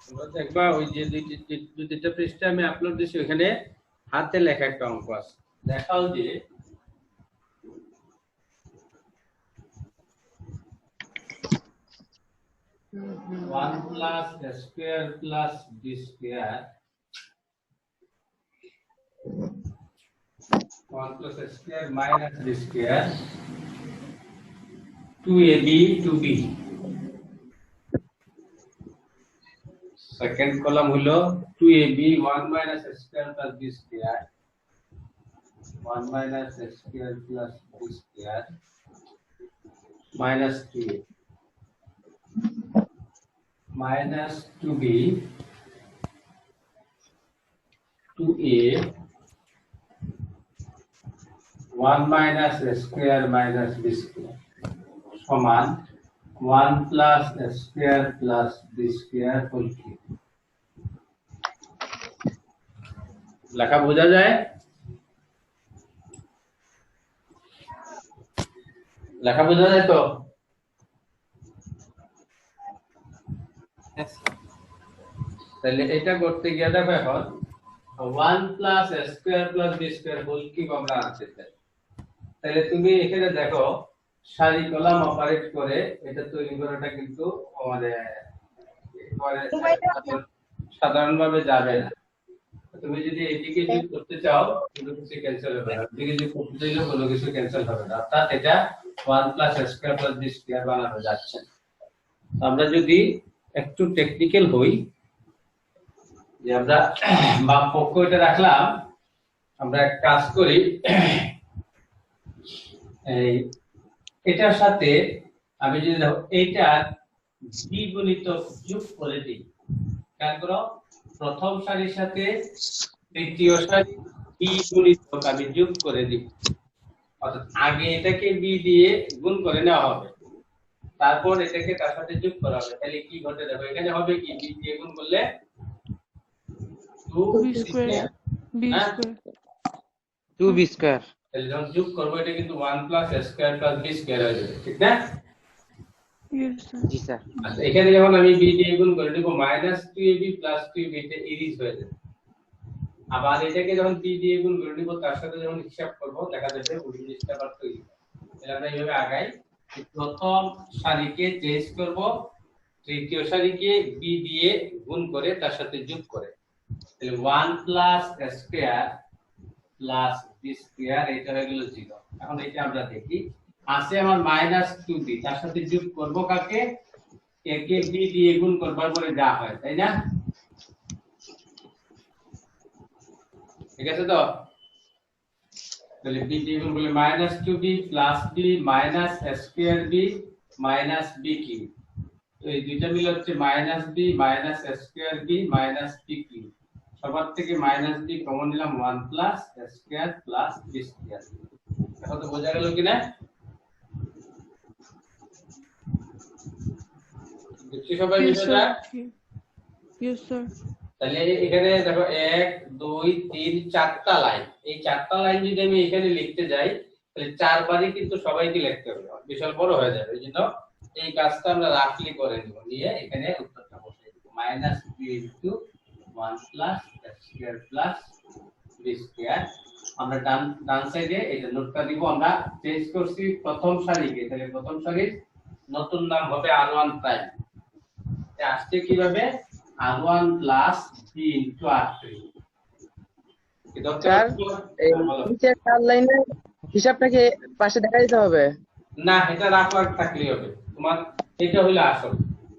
তোমরা দেখবা ওই যে দুইটা পৃষ্ঠা আমি আপলোড দিছি, ওখানে হাতে লেখা একটা অঙ্ক আছে। দেখাও যে 1 plus a square plus b square 1 plus a square minus b square 2ab 2b। Second column হলো 2ab 1 minus a square plus b square 1 minus a square plus b square minus 3 minus 2b 2a 1 minus a square minus b square সমান 1 plus a square plus b square whole cube। লেখা বোঝা যায়? লেখা বোঝা যায় তো? তাহলে এটা করতে গিয়ে দেখো এখন 1 plus a square plus b square whole cube আমরা আনতে চাই। তাহলে তুমি এখানে দেখো সারি কলাম অপারেট করে এটা তৈরি করাটা কিন্তু আমাদের সাধারণভাবে যাবে না। তুমি যদি এদিকে যোগ করতে চাও কোনো কিছু ক্যান্সেল হবে না, এদিকে যোগ করতে চাইলে কোনো কিছু ক্যান্সেল হবে না, অর্থাৎ এটা 1 plus a square plus b square বানানো যাচ্ছে। আমরা যদি একটু টেকনিক্যাল হই, যে আমরা বাম পক্ষ এটা রাখলাম, আমরা এক কাজ করি এই এটার সাথে আমি যদি দেখো এইটার দ্বিগুণিতক যোগ করে দিই, খেয়াল করো প্রথম সারির সাথে তৃতীয় সারি দ্বিগুণিতক আমি যোগ করে দিই, অর্থাৎ আগে এটাকে বি দিয়ে গুণ করে নেওয়া হবে, তারপর এটাকে তার সাথে যোগ করা হবে। তাহলে কি ঘটে দেখো এখানে হবে কি বি দিয়ে গুণ করলে 2b স্কয়ার 2b স্কয়ার। তাহলে যখন যোগ করব এটা কিন্তু 1 plus a square plus b square হয়ে যাবে, ঠিক না? জি স্যার। আচ্ছা এখানে যখন আমি b দিয়ে গুণ করে দেব -2ab plus 2b তে ইরিজ হয়ে যাবে। আবার এটাকে যখন b দিয়ে গুণ করে দেব তার সাথে যখন হিসাব করব দেখা যাবে ওই জিনিসটা আবার তৈরি হবে। তাহলে আমরা এইভাবে আগাই, প্রথম সারিকে চেঞ্জ করব, তৃতীয় সারিকে b দিয়ে গুণ করে তার সাথে যোগ করে, তাহলে 1 plus a square plus b square এটা হয়ে গেল 0। এখন এটা আমরা দেখি আছে আমার -2b, তার সাথে যোগ করব কাকে? একে b দিয়ে গুণ করবার পরে যা হয়, তাই না? ঠিক আছে তো? তাহলে b দিয়ে গুণ করলে -2b plus b minus a square b minus b cube, তো এই দুইটা মিলে হচ্ছে -b minus a square b minus b cube। সবার থেকে -b কমন নিলাম 1 plus a square plus b square। এখন তো বোঝা গেল কিনা? দেখছি সবাই বিষয়টা? Yes sir. তাহলে এখানে দেখো 1 2 3 4টা লাইন, এই 4টা লাইন যদি আমি এখানে লিখতে যাই তাহলে চারবারই কিন্তু সবাইকে লিখতে হবে, বিশাল বড় হয়ে যাবে। এইজন্য এই কাজটা আমরা রাফলি করে নিব, নিয়ে এখানে উত্তরটা বসাই দেব -b * 1 plus a square plus b square। আমরা ডান সাইডে এটা নোটটা দিব, আমরা চেঞ্জ করছি প্রথম সারিকে, তাহলে প্রথম সারির নতুন নাম হবে r1 প্রাইম। এটা আসছে কিভাবে? r1 plus b into r3। Sir এই নিচের চার লাইনের হিসাবটাকে পাশে দেখা দিতে হবে না, এটা রাফওয়ার্ক থাকলেই হবে, তোমার এটা হলো আসল,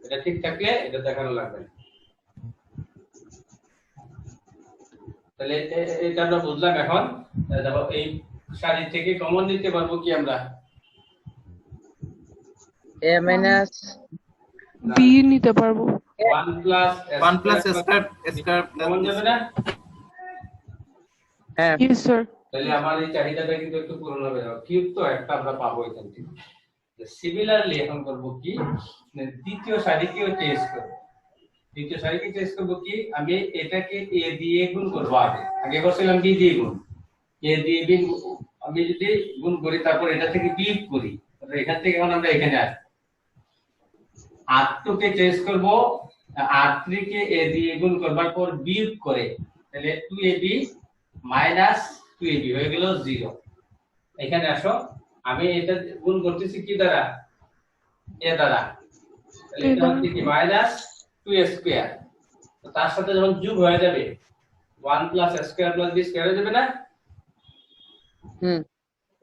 এটা ঠিক থাকলে এটা দেখানো লাগবে না। তাহলে এটা আমরা বুঝলাম। এখন দেখো এই সারি থেকে কমন নিতে পারবো কি আমরা? a মাইনাস b নিতে পারবো। 1 plus স্কয়ার কমন যাবে না? হ্যাঁ ইয়েস স্যার। তাহলে আমার এই চাহিদাটা কিন্তু একটু পূরণ হবে। কিউব তো একটা আমরা পাবো এখান থেকে। সিমিলারলি এখন করব কি, দ্বিতীয় সারিকেও চেঞ্জ করব। দ্বিতীয় সারিকে চেঞ্জ করব কি, আমি এটাকে a দিয়ে গুণ করব। আগে করছিলাম b দিয়ে গুণ, a দিয়ে b আমি যদি গুণ করি তারপর এটা থেকে বিয়োগ করি, তাহলে এখান থেকে এখন আমরা এখানে আসব। r2 কে চেঞ্জ করব r3 কে a দিয়ে গুণ করবার পর বিয়োগ করে তাহলে 2ab মাইনাস 2ab হয়ে গেল 0। এখানে আসো, আমি এটা গুণ করতেছি কি দ্বারা, a দ্বারা, তাহলে এটা হচ্ছে কি মাইনাস 2a স্কয়ার, তো তার সাথে যখন যোগ হয়ে যাবে 1 plus a square plus b square হয়ে যাবে না।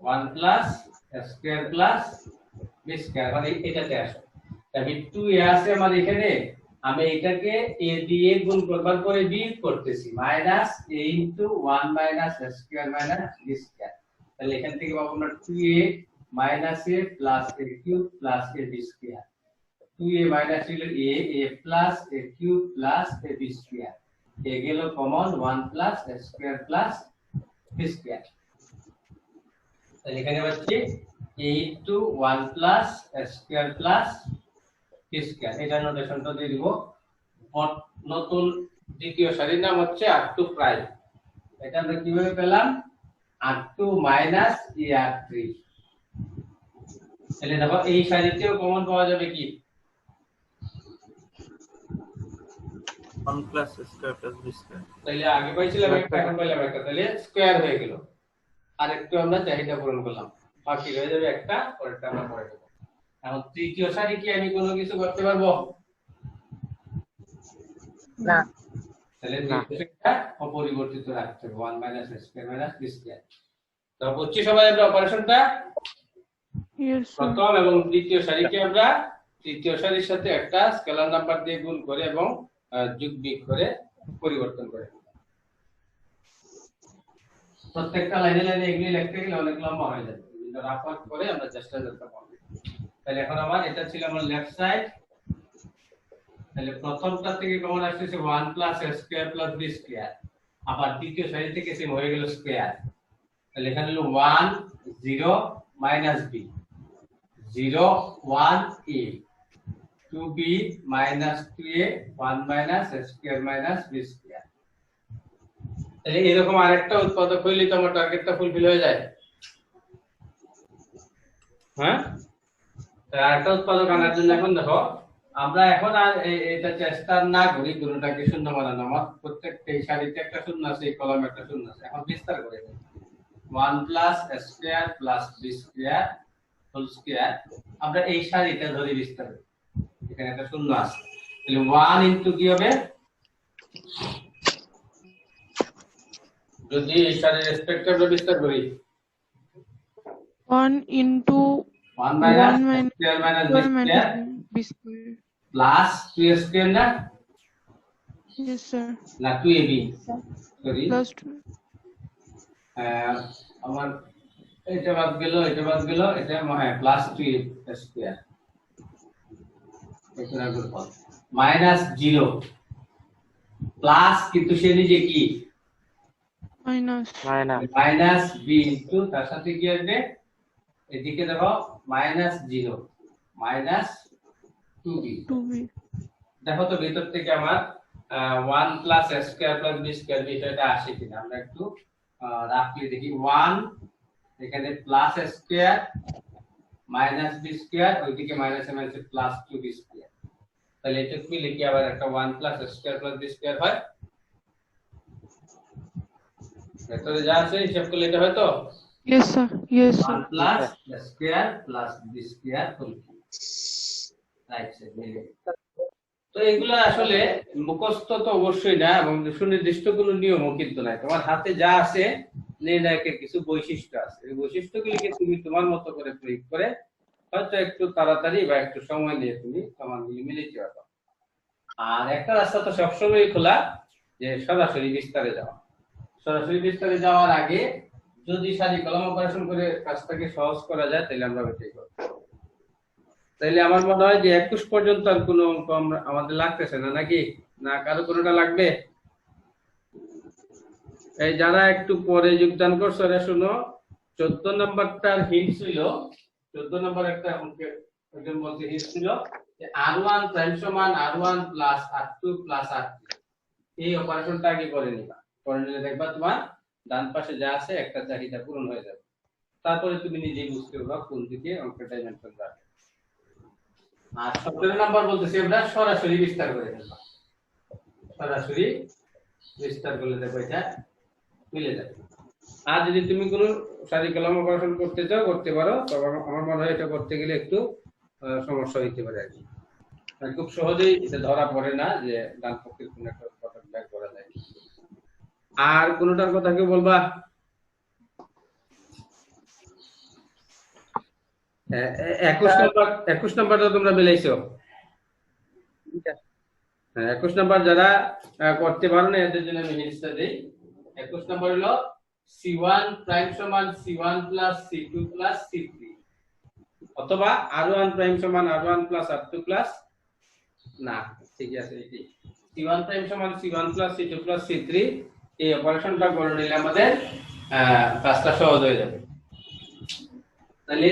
1 plus a square plus b square, মানে এটাতে আসো, তাহলে 2a আছে আমার এখানে, আমি এটাকে a দিয়ে গুণ করবার পরে বিয়োগ করতেছি minus a into 1 minus a square minus b square, তাহলে এখান থেকে পাবো আমরা 2a minus a plus a cube plus a b square, 2a minus হলো a plus a cube plus a b square, এ গেল common 1 plus a square plus b square, তাহলে এখানে হচ্ছে a into 1 plus a square plus b square, এটা নোটেশনটা দিয়ে দিব। নতুন দ্বিতীয় সারির নাম হচ্ছে r2 প্রাইম, এটা আমরা কিভাবে পেলাম, r2 মাইনাস er3, তাহলে দেখো এই সারিতেও কমন পাওয়া যাবে কি 1 plus a square plus b square. তাহলে আগে পাইছিলাম একটা, এখন পাইলাম একটা, তাহলে স্কয়ার হয়ে গেল, আর একটু আমরা চাহিদা পূরণ করলাম, বাকি রয়ে যাবে একটা, পরেরটা আমরা পরে দেব। এখন তৃতীয় সারি কি আমি কোনো কিছু করতে পারবো না। তাহলে তৃতীয়টা অপরিবর্তিত রাখতে হবে 1 minus a square minus b square. তো বুঝছি সবাই আমরা অপারেশনটা, Yes, sir. প্রথম এবং দ্বিতীয় সারিকে আমরা তৃতীয় সারির সাথে একটা স্কেলার নাম্বার দিয়ে গুণ করে এবং যোগ বিয়োগ করে পরিবর্তন করে, প্রত্যেকটা লাইনে লাইনে এগুলি লিখতে গেলে অনেক লম্বা হয়ে যাবে, রাফ করে আমরা চেষ্টা করতে পারবো। তাহলে এখন আমার এটা ছিল আমার লেফট সাইড, তাহলে প্রথমটা থেকে কমন আসছে 1 plus a square plus b square, আবার দ্বিতীয় সারি থেকে সেম হয়ে গেল স্কয়ার, তাহলে এখানে হলো 1 0 minus b 0 1 a 2b minus 2a 1 minus a square minus b square, তাহলে এরকম আরেকটা উৎপাদক হইলে তো আমার টার্গেটটা ফুলফিল হয়ে যায়। হ্যাঁ, তাহলে আরেকটা উৎপাদক আনার জন্য এখন দেখো আমরা এখন আর এটা চেষ্টা না করি কোনটাকে শূন্য বানানো, আমার প্রত্যেকটা এই সারিতে একটা শূন্য আছে, এই কলামে একটা শূন্য আছে, এখন বিস্তার করে 1 plus a square plus b square whole square, আমরা এই সারিটা ধরে বিস্তার করি, এখানে একটা শূন্য আছে, তাহলে 1 ইনটু কি হবে, যদি এই সারির রেসপেক্টে আমরা বিস্তার করি 1 into 1 minus 1 minus square minus b 12 square minus b square. plus 2a square না Yes, sir. না 2ab সরি, Plus 2. আমার এটা বাদ গেল, এটা বাদ গেল, এটা হ্যাঁ প্লাস 2a স্কয়ার, এটা গুণ মাইনাস 0 প্লাস, কিন্তু সে নিজে কি Minus. মাইনাস b ইনটু তার সাথে কি আসবে, এদিকে দেখো মাইনাস 0 মাইনাস 2b, 2b. দেখো তো ভিতর থেকে আমার 1 plus a square plus b square বিষয়টা আসে কিনা, আমরা একটু রাফলি দেখি। 1 এখানে plus a square minus b square, ওইদিকে minus a minus plus 2b square, তাহলে এটা মিলে কি আবার একটা 1 plus a square plus b square হয়, ভেতরে যা আছে হিসাব করলে এটা হয় তো Yes, sir. Yes, sir. 1 plus a square plus b square whole right side মিলে। তো এগুলো আসলে মুখস্থ তো অবশ্যই না, এবং সুনির্দিষ্ট কোনো নিয়মও কিন্তু নাই, তোমার হাতে যা আছে নির্ণায়কের কিছু বৈশিষ্ট্য আছে, এই বৈশিষ্ট্যগুলিকে তুমি তোমার মতো করে প্রয়োগ করে হয়তো একটু তাড়াতাড়ি বা একটু সময় নিয়ে তুমি সমানগুলি মিলিয়ে পারবে। আর একটা রাস্তা তো সবসময় খোলা, যে সরাসরি বিস্তারে যাওয়া, সরাসরি বিস্তারে যাওয়ার আগে যদি সারি কলম অপারেশন করে কাজটাকে সহজ করা যায় তাহলে আমরা ওইটাই করব। তাইলে আমার মনে হয় যে 21 পর্যন্ত আর কোনো অঙ্ক আমাদের লাগতেছে না, নাকি না কারো কোনোটা লাগবে? এই যারা একটু পরে যোগদান করছো এরা শুনো, 14 নাম্বারটার হিন্ট ছিল, 14 নাম্বার একটা অঙ্কের একজন বলতে হিন্ট ছিল যে r1 প্রাইম সমান r1 plus r2 plus r3, এই অপারেশনটা আগে করে নিবা, করে নিলে দেখবা তোমার ডান পাশে যা আছে একটা চাহিদা পূরণ হয়ে যাবে, তারপরে তুমি নিজেই বুঝতে পারবা কোন দিকে অঙ্কের ডাইমেনশন রাখবে। আর 17 নাম্বার বলতেছি আমরা সরাসরি বিস্তার করে ফেলবা, সরাসরি বিস্তার করলে দেখো এটা মিলে যাবে। আর যদি তুমি কোনো সারি কলম অপারেশন করতে চাও করতে পারো, তবে আমার মনে হয় এটা করতে গেলে একটু সমস্যা হইতে পারে আর কি। খুব সহজেই এটা ধরা পড়ে না যে ডান পক্ষের কোন একটা উৎপাদক ব্যাগ করা যায়। আর কোনটার কথা কেউ বলবা? 21 নাম্বারটা তোমরা মিলাইছো? হ্যাঁ, 21 নাম্বার যারা করতে পারো না এদের জন্য আমি হিন্টসটা দেই। 21 নাম্বার হলো C1 প্রাইম সমান C1 plus C2 plus C3, অথবা R1 প্রাইম সমান R1 প্লাস R2 প্লাস, না ঠিক আছে এটি C1 প্রাইম সমান C1 plus C2 plus C3। এই অপারেশনটা করে নিলে আমাদের কাজটা সহজ হয়ে যাবে। তাহলে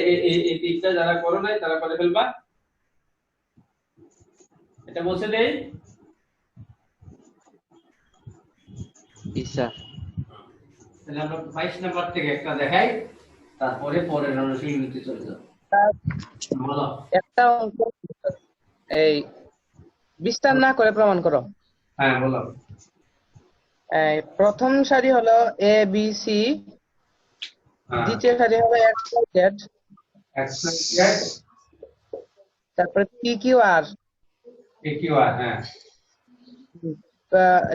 এই তিনটা যারা করো নাই তারা করে ফেলবা। এটা বলছে দেই। জি স্যার। তাহলে আমরা 22 নাম্বার থেকে একটা দেখাই, তারপরে পরের অনুশীলনীতে চলে যাব। বলো। একটা অঙ্ক এই বিস্তার না করে প্রমাণ করো। হ্যাঁ বলো। এই প্রথম সারি হলো এ বি সি, দ্বিতীয় সারি হবে এক্স ওয়াই জেড, তারপরে পি কিউ আর। হ্যাঁ,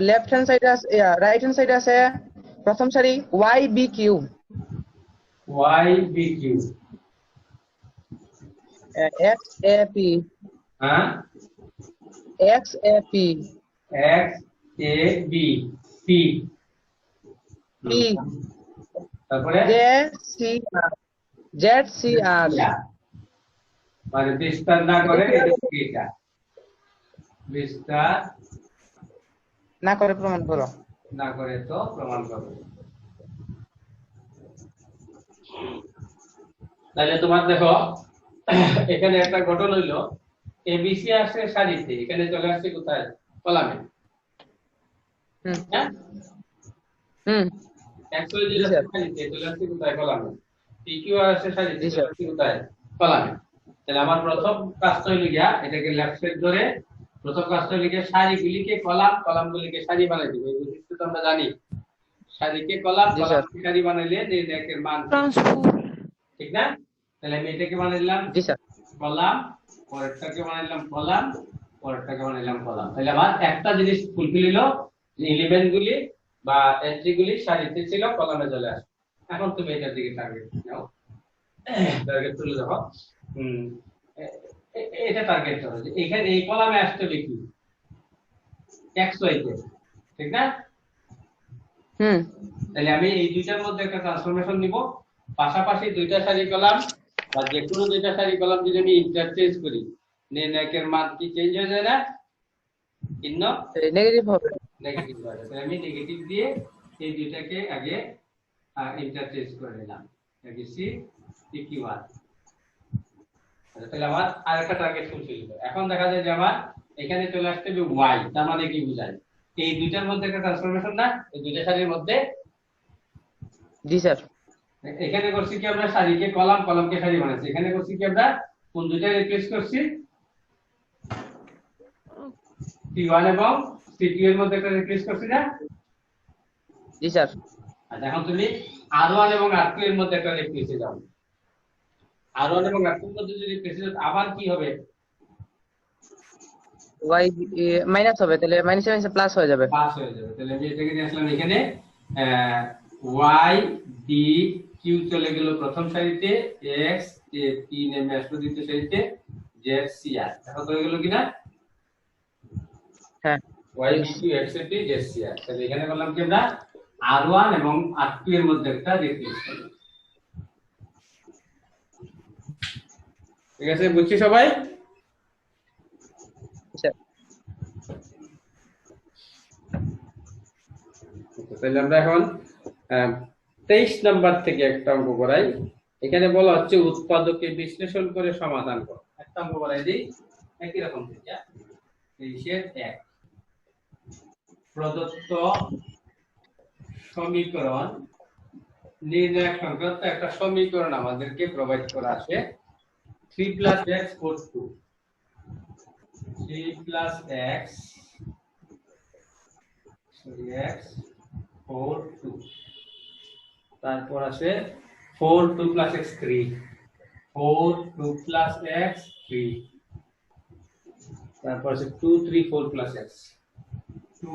লেফট হ্যান্ড সাইডে আছে, রাইট হ্যান্ড সাইডে আছে প্রথম সারি Y B Q, X A P, হ্যাঁ, X A P, X A B P, P তারপরে J C R, Z C R. মানে বিস্তার না করে এটা বিস্তার না করে প্রমাণ করো। না করে তো প্রমাণ করো। তাহলে তোমার দেখো এখানে একটা ঘটনা হইলো, এবিসি আসছে সারিতে, এখানে চলে আসছে কোথায়? কলামে। হ্যাঁ, অ্যাকচুয়ালি যেটা সারিতে চলে আসছে কোথায়? কলামে। পিকিউ আসছে সারিতে চলে আসছে কোথায়? কলামে। তাহলে আমার প্রথম কাজটা হইলো গিয়া এটাকে লেফট সাইড ধরে প্রথম কাজটা হইলো গিয়া সারিগুলিকে কলাম, কলামগুলিকে সারি বানাই দিব। এই বৈশিষ্ট্য তো আমরা জানি, সারিকে কলাম, কলামকে সারি বানাইলে নির্ণায়কের মান ট্রান্সফর, ঠিক না? তাহলে আমি এটাকে বানাইলাম কলাম, পরেরটাকে বানাইলাম কলাম, পরেরটাকে বানাইলাম কলাম। তাহলে আমার একটা জিনিস ফুলফিল হলো, যে এলিমেন্ট গুলি বা এন্ট্রি গুলি সারিতে ছিল, কলামে চলে আসে। এখন তুমি এটার দিকে টার্গেট নাও, টার্গেট তুলে দেখো। এটা টার্গেট করো যে এখানে এই কলামে আসতে হবে কি এক্স ওয়াই তে, ঠিক না? তাহলে আমি এই দুইটার মধ্যে একটা ট্রান্সফরমেশন নিব, পাশাপাশি দুইটা সারি কলাম বা যে কোনো দুইটা সারি কলাম যদি আমি ইন্টারচেঞ্জ করি, নির্ণায়কের মান কি চেঞ্জ হয়ে যায় না? চিহ্ন নেগেটিভ হবে, নেগেটিভ হবে। তাহলে আমি নেগেটিভ দিয়ে এই দুইটাকে আগে ইন্টারচেঞ্জ করে নিলাম, এবিসি পিকিউ1। তাহলে আমার আরেকটা টার্গেট ফুলফিল হলো। এখন দেখা যায় যে আমার এখানে চলে আসছে যে ওয়াই, তার মানে কি বোঝায়? এই দুইটার মধ্যে একটা ট্রান্সফরমেশন না, এই দুইটা সারির মধ্যে। জি স্যার। এখানে করছি কি আমরা সারিকে কলাম, কলামকে সারি বানাইছি। এখানে করছি কি আমরা কোন দুইটা রিপ্লেস করছি? P1 এবং C2 এর মধ্যে একটা রিপ্লেস করছি না? জি স্যার। আচ্ছা, এখন তুমি R1 এবং R2 এর মধ্যে একটা রিপ্লেসে যাও। R1 এবং R2 এর মধ্যে যদি রিপ্লেসে যাও আবার কি হবে? ওয়াই মাইনাস হবে, তাহলে মাইনাস মাইনাস প্লাস হয়ে যাবে, প্লাস হয়ে যাবে। তাহলে আমি এটাকে নিয়ে আসলাম এখানে, ওয়াই ডি কিউ চলে গেল প্রথম সারিতে, এক্স এ পি নেমে আসলো দ্বিতীয় সারিতে, জেড সি আর। এখন হয়ে গেল কিনা? হ্যাঁ, Y D Q X A P Z C R. তাহলে এখানে বললাম কি আমরা R1 এবং R2 এর মধ্যে একটা রিপ্লেস করব। ঠিক আছে, বুঝছি সবাই? তাহলে আমরা এখন 23 নাম্বার থেকে একটা অঙ্ক করাই। এখানে বলা হচ্ছে উৎপাদকে বিশ্লেষণ করে সমাধান করো। একটা অঙ্ক করাই দিই একই রকম থেকে। 23 প্রদত্ত সমীকরণ নির্ণায়ক সংক্রান্ত একটা সমীকরণ আমাদেরকে প্রোভাইড করা আছে। 3 + x = 2, 3 plus x x 4 2 তারপর আছে 4 2 plus x 3 4 2 plus x 3 তারপর আছে 2 3 4 plus x 2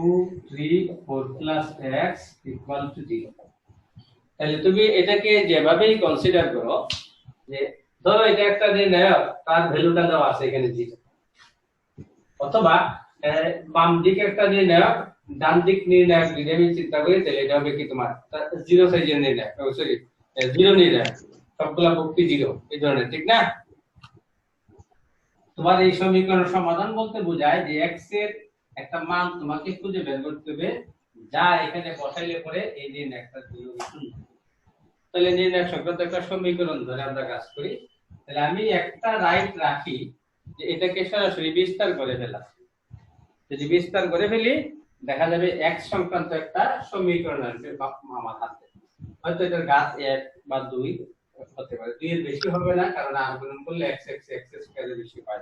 3 4 plus x equal to 0 তাহলে তুমি এটাকে যেভাবেই কনসিডার করো যে ধরো এটা একটা যে নির্ণায়ক তার ভ্যালুটা দেওয়া আছে এখানে 0 অথবা বাম দিকে একটা যে নির্ণায়ক ডান দিক নির্ণায়ক যদি আমি চিন্তা করি তাহলে এটা হবে কি তোমার 0 সাইজের নির্ণায়ক সরি 0 নির্ণায়ক সবগুলা পক্ষে 0 এই ধরনের ঠিক না তোমার এই সমীকরণের সমাধান বলতে বোঝায় যে x এর একটা মান তোমাকে খুঁজে বের করতে হবে যা এখানে বসাইলে পরে এই যে একটা 0 শূন্য তাহলে নির্ণায়ক সংক্রান্ত একটা সমীকরণ ধরে আমরা কাজ করি তাহলে আমি একটা রাইট রাখি যে এটাকে সরাসরি বিস্তার করে ফেলা যদি বিস্তার করে ফেলি দেখা যাবে x সংক্রান্ত একটা সমীকরণ আসবে আমার হাতে হয়তো এটার ঘাত 1 বা 2 হতে পারে 2 এর বেশি হবে না কারণ আর গুণন করলে x স্কয়ারের বেশি পাই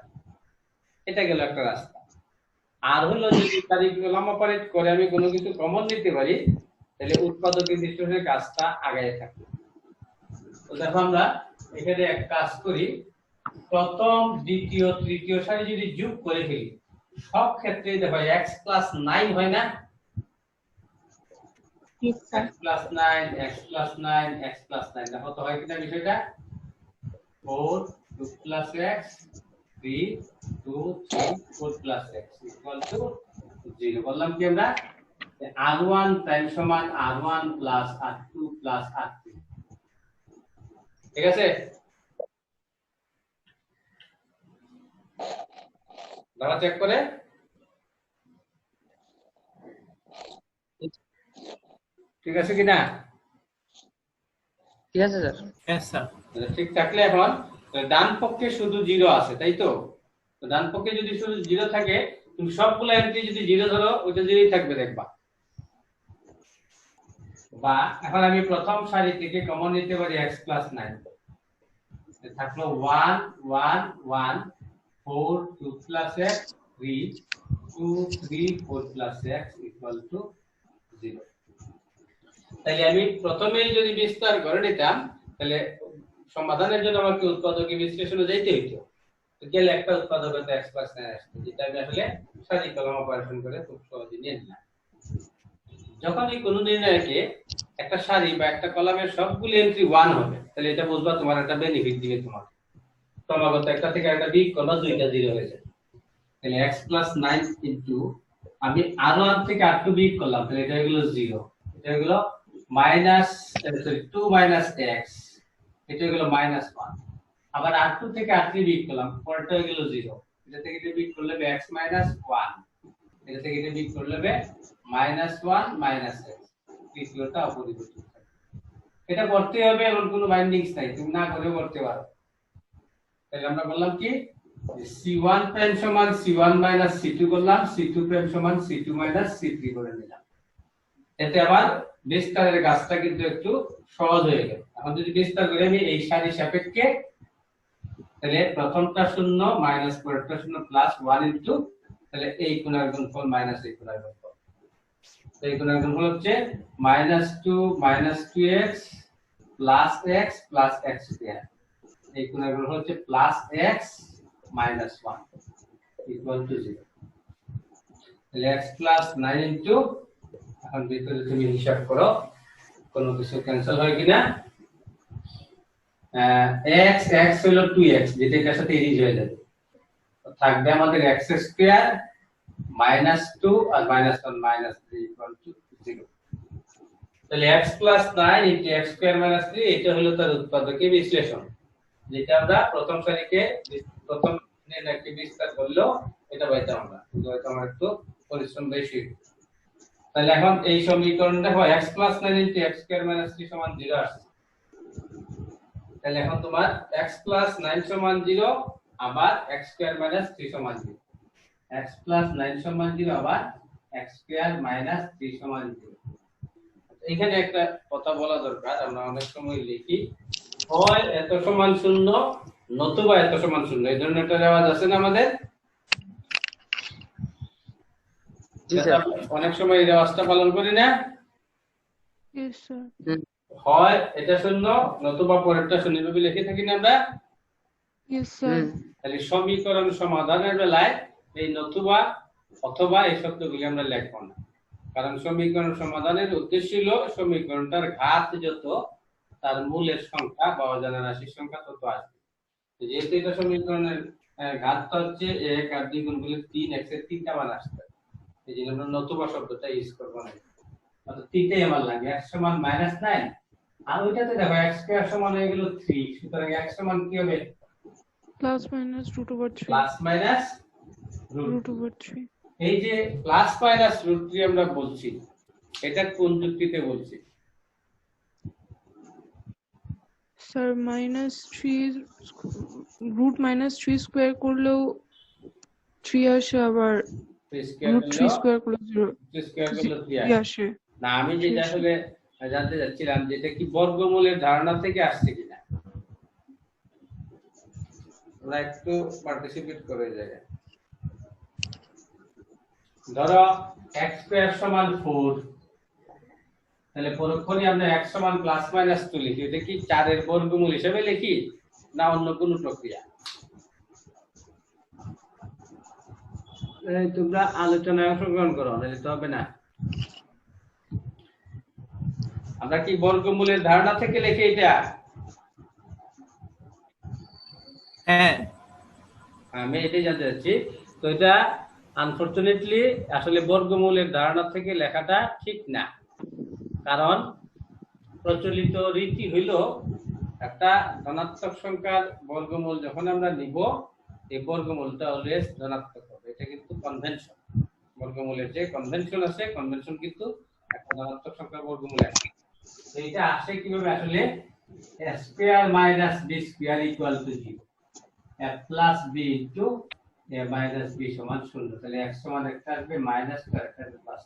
এটা গেল একটা রাস্তা আর হলো যদি কারিকুলাম অপারেট করে আমি কোনো কিছু কমন নিতে পারি তাহলে উৎপাদকের বিশ্লেষণের কাজটা আগায় থাকবে তো দেখো আমরা এখানে এক কাজ করি প্রথম দ্বিতীয় তৃতীয় সারি যদি যোগ করে ফেলি সব ক্ষেত্রে দেখো x + 9 হয় না Yes, sir. x + 9 x + 9 x + 9 দেখো তো হয় কিনা বিষয়টা 4 2 + x 3 2 3 4 + x = 0 বললাম কি আমরা r1 প্রাইম সমান r1 + r2 + r3 ঠিক আছে দাঁড়া চেক করে ঠিক আছে কি না ঠিক আছে স্যার Yes, sir. ঠিক থাকলে এখন ডান পক্ষে শুধু 0 আছে তাই তো তো ডান পক্ষে যদি শুধু 0 থাকে তুমি সবগুলো এন্ট্রি যদি 0 ধরো ওটা 0ই থাকবে দেখবা বা এখন আমি প্রথম সারি থেকে কমন নিতে পারি x + 9 থাকলো 1 1 1 4 2 + x 3 2 3 4 + x = 0 তাহলে আমি প্রথমেই যদি বিস্তার করে নিতাম তাহলে সমাধানের জন্য আমাকে উৎপাদকে বিশ্লেষণে যাইতে হইতো তো গেলে একটা উৎপাদকতে x + 9 আসছে যেটা আমি আসলে সারি কলম অপারেশন করে খুব সহজে নিয়ে নিলাম যখনই কোনো নির্ণায়কে একটা সারি বা একটা কলামের সবগুলো এন্ট্রি 1 হবে তাহলে এটা বুঝবা তোমার একটা বেনিফিট দিবে তোমার ক্রমাগত একটা থেকে একটা বিগ করবা দুইটা 0 হয়ে যায় তাহলে x + 9 ইনটু আমি r1 থেকে r2 বিগ করলাম তাহলে এটা হলো 0 এটা হলো -2 - x এটা হলো -1 আবার r2 থেকে r3 বিগ করলাম পরেরটা হলো 0 এটা থেকে এটা বিগ করলে x - 1 এটা থেকে এটা বিগ করলে -1 - x তৃতীয়টা অপরিবর্তিত থাকবে এটা করতে হবে এমন কোনো বাইন্ডিংস নাই তুমি না করে করতে পারো তাহলে আমরা বললাম কি c1 প্রাইম সমান c1 - c2 করলাম c2 প্রাইম সমান c2 - c3 করে নিলাম এতে আবার বিস্তারের কাজটা কিন্তু একটু সহজ হয়ে গেল এখন যদি বিস্তার করে আমি এই সারি সাপেক্ষে তাহলে প্রথমটা 0 মাইনাস পরেরটা 0 প্লাস 1 ইনটু তাহলে এই কোণের গুণফল মাইনাস এই কোণের গুণফল তো এই কোণের গুণফল হচ্ছে -2 - 2x plus x plus x square এই কোণের গুণফল হচ্ছে plus x minus 1 equal to 0 তাহলে x প্লাস 9 ইনটু এখন ভিতরে তুমি হিসাব করো কোনো কিছু ক্যান্সেল হয় কিনা x হলো 2x যেটা এর সাথে ইরিজ হয়ে যাবে তো থাকবে আমাদের x স্কয়ার -2 আর -1 -3 ইকুয়াল টু 0 তাহলে x + 9 ইনটু x স্কয়ার - 3 এটা হলো তার উৎপাদকের বিশ্লেষণ যেটা আমরা প্রথম সারিকে প্রথম নির্ণয়কে বিস্তার করলো এটা পাইতাম আমরা কিন্তু হয়তো আমার একটু পরিশ্রম বেশি তাহলে এখন এই সমীকরণটা হয় x + 9 ইনটু x স্কয়ার - 3 সমান 0 আসছে তাহলে এখন তোমার x + 9 সমান 0 আবার x স্কয়ার - 3 সমান 0 x + 9 সমান 0 আবার x স্কয়ার - 3 সমান 0 এখানে একটা কথা বলা দরকার আমরা অনেক সময় লিখি হয় এত সমান 0 নতুবা এত সমান 0 এই ধরনের একটা রেওয়াজ আছে না আমাদের জি স্যার। অনেক সময় এই রেওয়াজটা পালন করি না, Yes, sir. হয় এটা শূন্য নতুবা পরেরটা শূন্য ভাবে লিখে থাকি না আমরা। Yes, sir. তাহলে সমীকরণ সমাধানের বেলায় এই নতুবা অথবা এই শব্দগুলি আমরা লিখব না, কারণ সমীকরণ সমাধানের উদ্দেশ্য হলো সমীকরণটার ঘাত যত তার মূলের সংখ্যা বা অজানা রাশির সংখ্যা তত আসবে। যেহেতু এটা সমীকরণের ঘাতটা হচ্ছে 1 আর 2 গুণ করলে 3, x এর 3টা মান আসবে, এই জন্য আমরা নতুবা শব্দটা ইউজ করব না। অর্থাৎ 3টাই আমার লাগে, x সমান -9 আর ওইটাতে দেখো x স্কয়ার সমান হয়ে গেল 3, সুতরাং x সমান কি হবে? Plus minus root over 3. Plus minus Root over 3. এই যে প্লাস মাইনাস √3 আমরা বলছি, এটা কোন যুক্তিতে বলছি? Sir, minus 3 root minus 3 square করলেও 3 আসে, আবার root 3 square করলে 0 3 আসে। না, আমি যেটা আসলে জানতে চাচ্ছিলাম যেটা কি বর্গমূলের ধারণা থেকে আসছে কিনা, আমরা একটু পার্টিসিপেট করে যাই। ধরো x স্কয়ার সমান 4, তাহলে পরক্ষণে আমরা x সমান প্লাস মাইনাস 2 লিখি, এটা কি 4 এর বর্গমূল হিসেবে লিখি না অন্য কোনো প্রক্রিয়া? তোমরা আলোচনায় অংশগ্রহণ করো, নাহলে তো হবে না। আমরা কি বর্গমূলের ধারণা থেকে লিখি এটা? হ্যাঁ, আমি এটাই জানতে চাচ্ছি। তো এটা আনফরচুনেটলি আসলে বর্গমূলের ধারণা থেকে লেখাটা ঠিক না, কারণ প্রচলিত রীতি হইল একটা ধনাত্মক সংখ্যার বর্গমূল যখন আমরা নিব, এই বর্গমূলটা অলওয়েজ ধনাত্মক হবে। এটা কিন্তু কনভেনশন, বর্গমূলের যে কনভেনশন আছে, কনভেনশন কিন্তু একটা ধনাত্মক সংখ্যার বর্গমূল আছে। তো এটা আসে কিভাবে? আসলে a square minus b square equal to 0, a plus b into a minus b সমান 0। তাহলে x সমান একটা আসবে মাইনাস আর একটা আসবে প্লাস।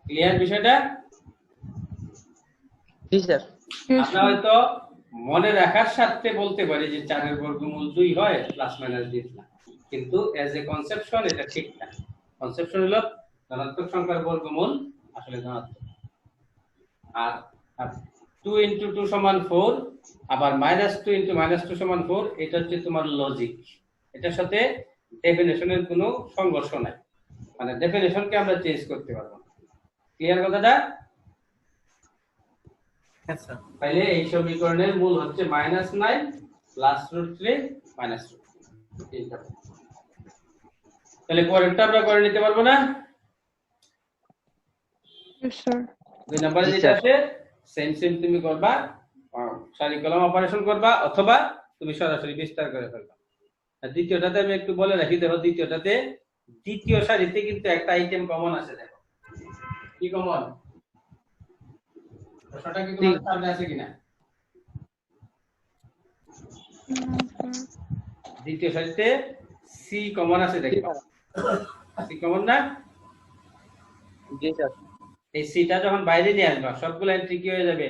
ক্লিয়ার বিষয়টা? জি স্যার। Yes, আমরা sir. হয়তো মনে রাখার স্বার্থে বলতে পারি যে 4 এর বর্গমূল 2 হয় প্লাস মাইনাস দিয়ে দিলাম, কিন্তু এজ এ কনসেপশন এটা ঠিক না। কনসেপশন হলো ধনাত্মক সংখ্যার বর্গমূল আসলে ধনাত্মক। আর 2 into 2 সমান 4, আবার -2 into -2 সমান 4, এটা হচ্ছে তোমার লজিক। এটার সাথে ডেফিনিশনের কোনো সংঘর্ষ নাই, মানে ডেফিনিশনকে আমরা চেঞ্জ করতে পারবো না। ক্লিয়ার কথাটা? হ্যাঁ স্যার। তাহলে এই সমীকরণের মূল হচ্ছে -9 প্লাস √3 মাইনাস √3। তাহলে পরেরটা আমরা করে নিতে পারবো না? Yes, sir. 2 নম্বরে জি, যেটা স্যার। আছে সেম তুমি করবা, সারি কলম অপারেশন করবা, অথবা তুমি সরাসরি বিস্তার করে ফেলবা। আর দ্বিতীয়টাতে আমি একটু বলে রাখি, দেখো দ্বিতীয়টাতে দ্বিতীয় সারিতে কিন্তু একটা আইটেম কমন আছে। দেখো কি কমন, প্রশ্নটা কি তোমার সামনে আছে কিনা? No, sir. দ্বিতীয় সারিতে সি কমন আছে, দেখবা সি কমন না? জি স্যার। এই সিটা যখন বাইরে নিয়ে আসবা, সবগুলো এন্ট্রি কি হয়ে যাবে?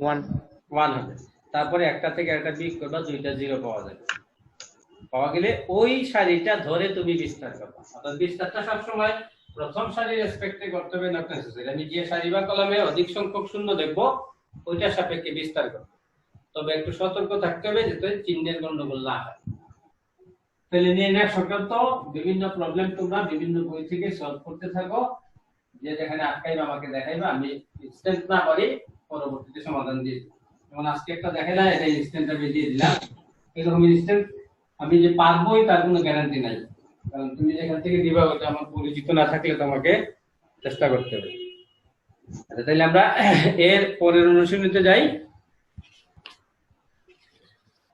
1 1 হবে। তারপরে একটা থেকে একটা বিয়োগ করবা, 2টা 0 পাওয়া যাবে। পাওয়া গেলে ওই সারিটা ধরে তুমি বিস্তার করবা। অর্থাৎ বিস্তারটা সবসময় প্রথম সারির রেসপেক্টে করতে হবে, নট নেসেসারি। আমি যে সারি বা কলামে অধিক সংখ্যক শূন্য দেখবো ওইটার সাপেক্ষে বিস্তার করব। তবে একটু সতর্ক থাকতে হবে যাতে চিহ্নের গন্ডগোল না হয়। তাহলে নির্ণয় সংক্রান্ত বিভিন্ন প্রবলেম তোমরা বিভিন্ন বই থেকে সলভ করতে থাকো, যে যেখানে আটকাইবা আমাকে দেখাইবা, আমি ইনস্ট্যান্ট না পারি পরবর্তীতে সমাধান দিয়ে দিই। যেমন আজকে একটা দেখাইলা, এটা ইনস্ট্যান্ট আমি দিয়ে দিলাম। এরকম ইনস্ট্যান্ট আমি যে পারবোই তার কোনো গ্যারান্টি নাই, কারণ তুমি যেখান থেকে দিবা ওটা আমার পরিচিত না থাকলে তোমাকে চেষ্টা করতে হবে। আচ্ছা, তাহলে আমরা এর পরের অনুশীলনীতে যাই।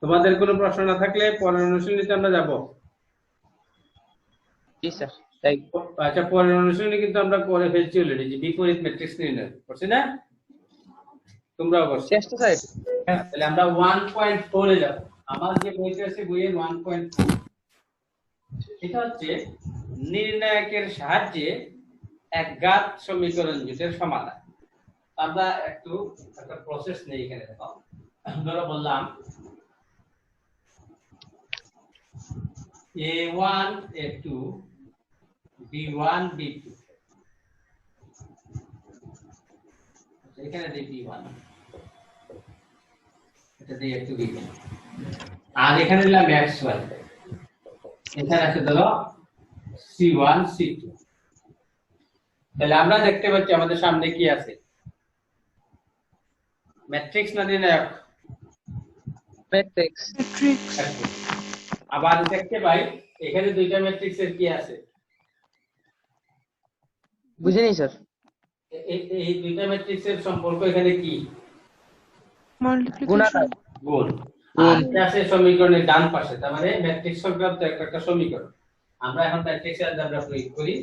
তোমাদের কোনো প্রশ্ন না থাকলে পরের অনুশীলনীতে আমরা যাব। জি স্যার। তাই আচ্ছা, পরের অনুশীলনী কিন্তু আমরা করে ফেলছি অলরেডি, যে বিপরীত ম্যাট্রিক্স নির্ণয় করছি না? তোমরা অবশ্যই চেষ্টা স্যার। হ্যাঁ। তাহলে আমরা 1.4 এ যাব। আমার যে বইটা আছে বইয়ের 1.4, এটা হচ্ছে নির্ণায়কের সাহায্যে একঘাত সমীকরণ জোটের সমাধান। আমরা একটু একটা প্রসেস নেই এখানে। দেখো, ধরো বললাম a1 a2 b B1 B2 এখানে দিই B1 এটা দিয়ে একটু B2 আর এখানে দিলাম x1 এখানে আছে ধরো C1 C2 তাহলে আমরা দেখতে পাচ্ছি আমাদের সামনে কি আছে ম্যাট্রিক্স না নির্ণায়ক ম্যাট্রিক্স আবার দেখতে পাই এখানে দুইটা ম্যাট্রিক্সের কি আছে বুঝিনি স্যার এই দুইটা ম্যাট্রিক্সের সম্পর্ক এখানে কি গুণাকার গুণ আর এটা আছে সমীকরণের ডান পাশে তার মানে ম্যাট্রিক্স সংক্রান্ত একটা সমীকরণ আমরা এখন ম্যাট্রিক্স অ্যালজেব্রা প্রয়োগ করি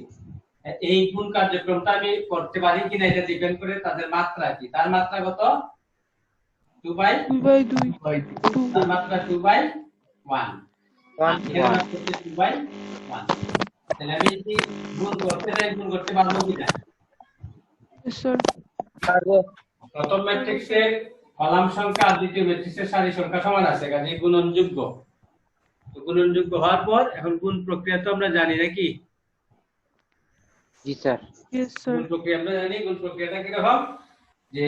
এই গুণ কার্যক্রমটা আমি করতে পারি কিনা এটা ডিপেন্ড করে তাদের মাত্রা কি তার মাত্রা কত 2/2 তার মাত্রা 2/1 এখানে হচ্ছে 2/1 তাহলে আমি যদি গুণ করতে চাই গুণ করতে পারবো কিনা স্যার পারবো প্রথম ম্যাট্রিক্সের কলাম সংখ্যা আর দ্বিতীয় ম্যাট্রিক্সের সারি সংখ্যা সমান আছে কাজেই গুণনযোগ্য তো গুণনযোগ্য হওয়ার পর এখন গুণ প্রক্রিয়া তো আমরা জানি নাকি জি স্যার ইয়েস স্যার গুণ প্রক্রিয়া আমরা জানি গুণ প্রক্রিয়াটা কি রকম যে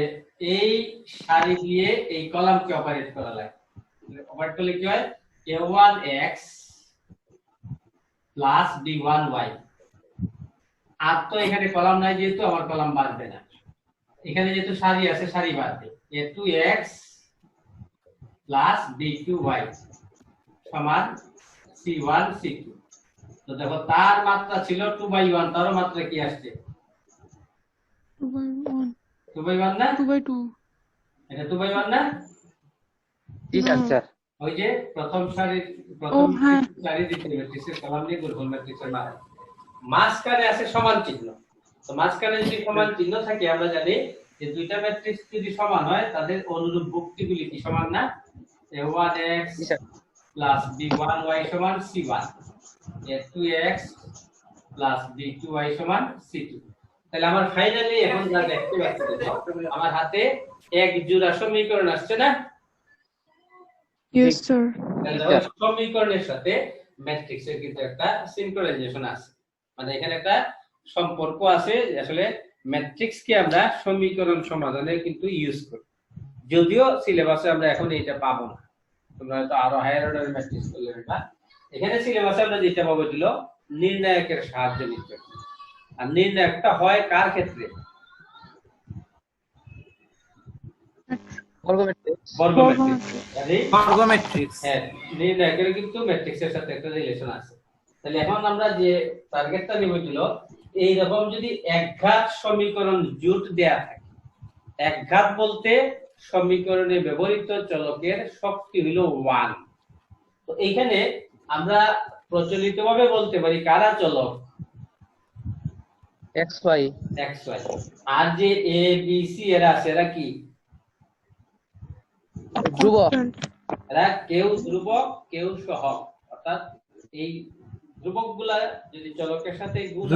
এই সারি দিয়ে এই কলামকে অপারেট করা লাগে অপারেট করলে কি হয় a1x প্লাস b1y আর তো এখানে কলাম নাই যেহেতু আমার কলাম বাড়বে না এখানে যেহেতু সারি আছে সারি বাড়বে a2x প্লাস b2y সমান c1 c2 তো দেখো তার মাত্রা ছিল 2/1 তারও মাত্রা কি আসছে 2/1 2/1 না 2/2 এটা 2/1 না জি স্যার ওই যে প্রথম হ্যাঁ। সারি দ্বিতীয় ম্যাট্রিক্সের কলাম নিয়ে গুণফল ম্যাট্রিক্সের মাঝখানে আছে সমান চিহ্ন তো মাঝখানে যদি সমান চিহ্ন থাকে আমরা জানি যে দুইটা ম্যাট্রিক্স যদি সমান হয় তাদের অনুরূপ ভুক্তিগুলি কি সমান না a1x জি স্যার প্লাস b1y সমান c1 a2x প্লাস b2y সমান c2 তাহলে আমার ফাইনালি এখন যা দেখতে পাচ্ছি আমার হাতে এক জোড়া সমীকরণ আসছে না ইয়েস স্যার তাহলে সমীকরণের সাথে ম্যাট্রিক্সের কিন্তু একটা সিনক্রোনাইজেশন আছে মানে এখানে একটা সম্পর্ক আছে আসলে ম্যাট্রিক্স কে আমরা সমীকরণ সমাধানে কিন্তু ইউজ করি যদিও সিলেবাসে আমরা এখন এটা পাবো না তোমরা হয়তো আরো হায়ার অর্ডারের ম্যাট্রিক্স করলে না এখানে সিলেবাসে আমরা যেটা পাবো ছিল নির্ণায়কের সাহায্য নিতে আর নির্ণায়কটা হয় কার ক্ষেত্রে বর্গ ম্যাট্রিক্স বর্গ ম্যাট্রিক্স বর্গ ম্যাট্রিক্স হ্যাঁ নির্ণায়কের কিন্তু ম্যাট্রিক্সের সাথে একটা রিলেশন আছে তাহলে এখন আমরা যে টার্গেটটা নিব ছিল এই রকম যদি একঘাত সমীকরণ জোট দেয়া থাকে একঘাত বলতে সমীকরণে ব্যবহৃত চলকের শক্তি হলো 1 তো এইখানে আমরা প্রচলিতভাবে বলতে পারি কারা চলক xy xy আর যে a b c এরা আছে এরা কি ধ্রুবক এরা কেউ ধ্রুবক কেউ সহগ অর্থাৎ এই ধ্রুবকগুলা যদি চলকের সাথে গুণ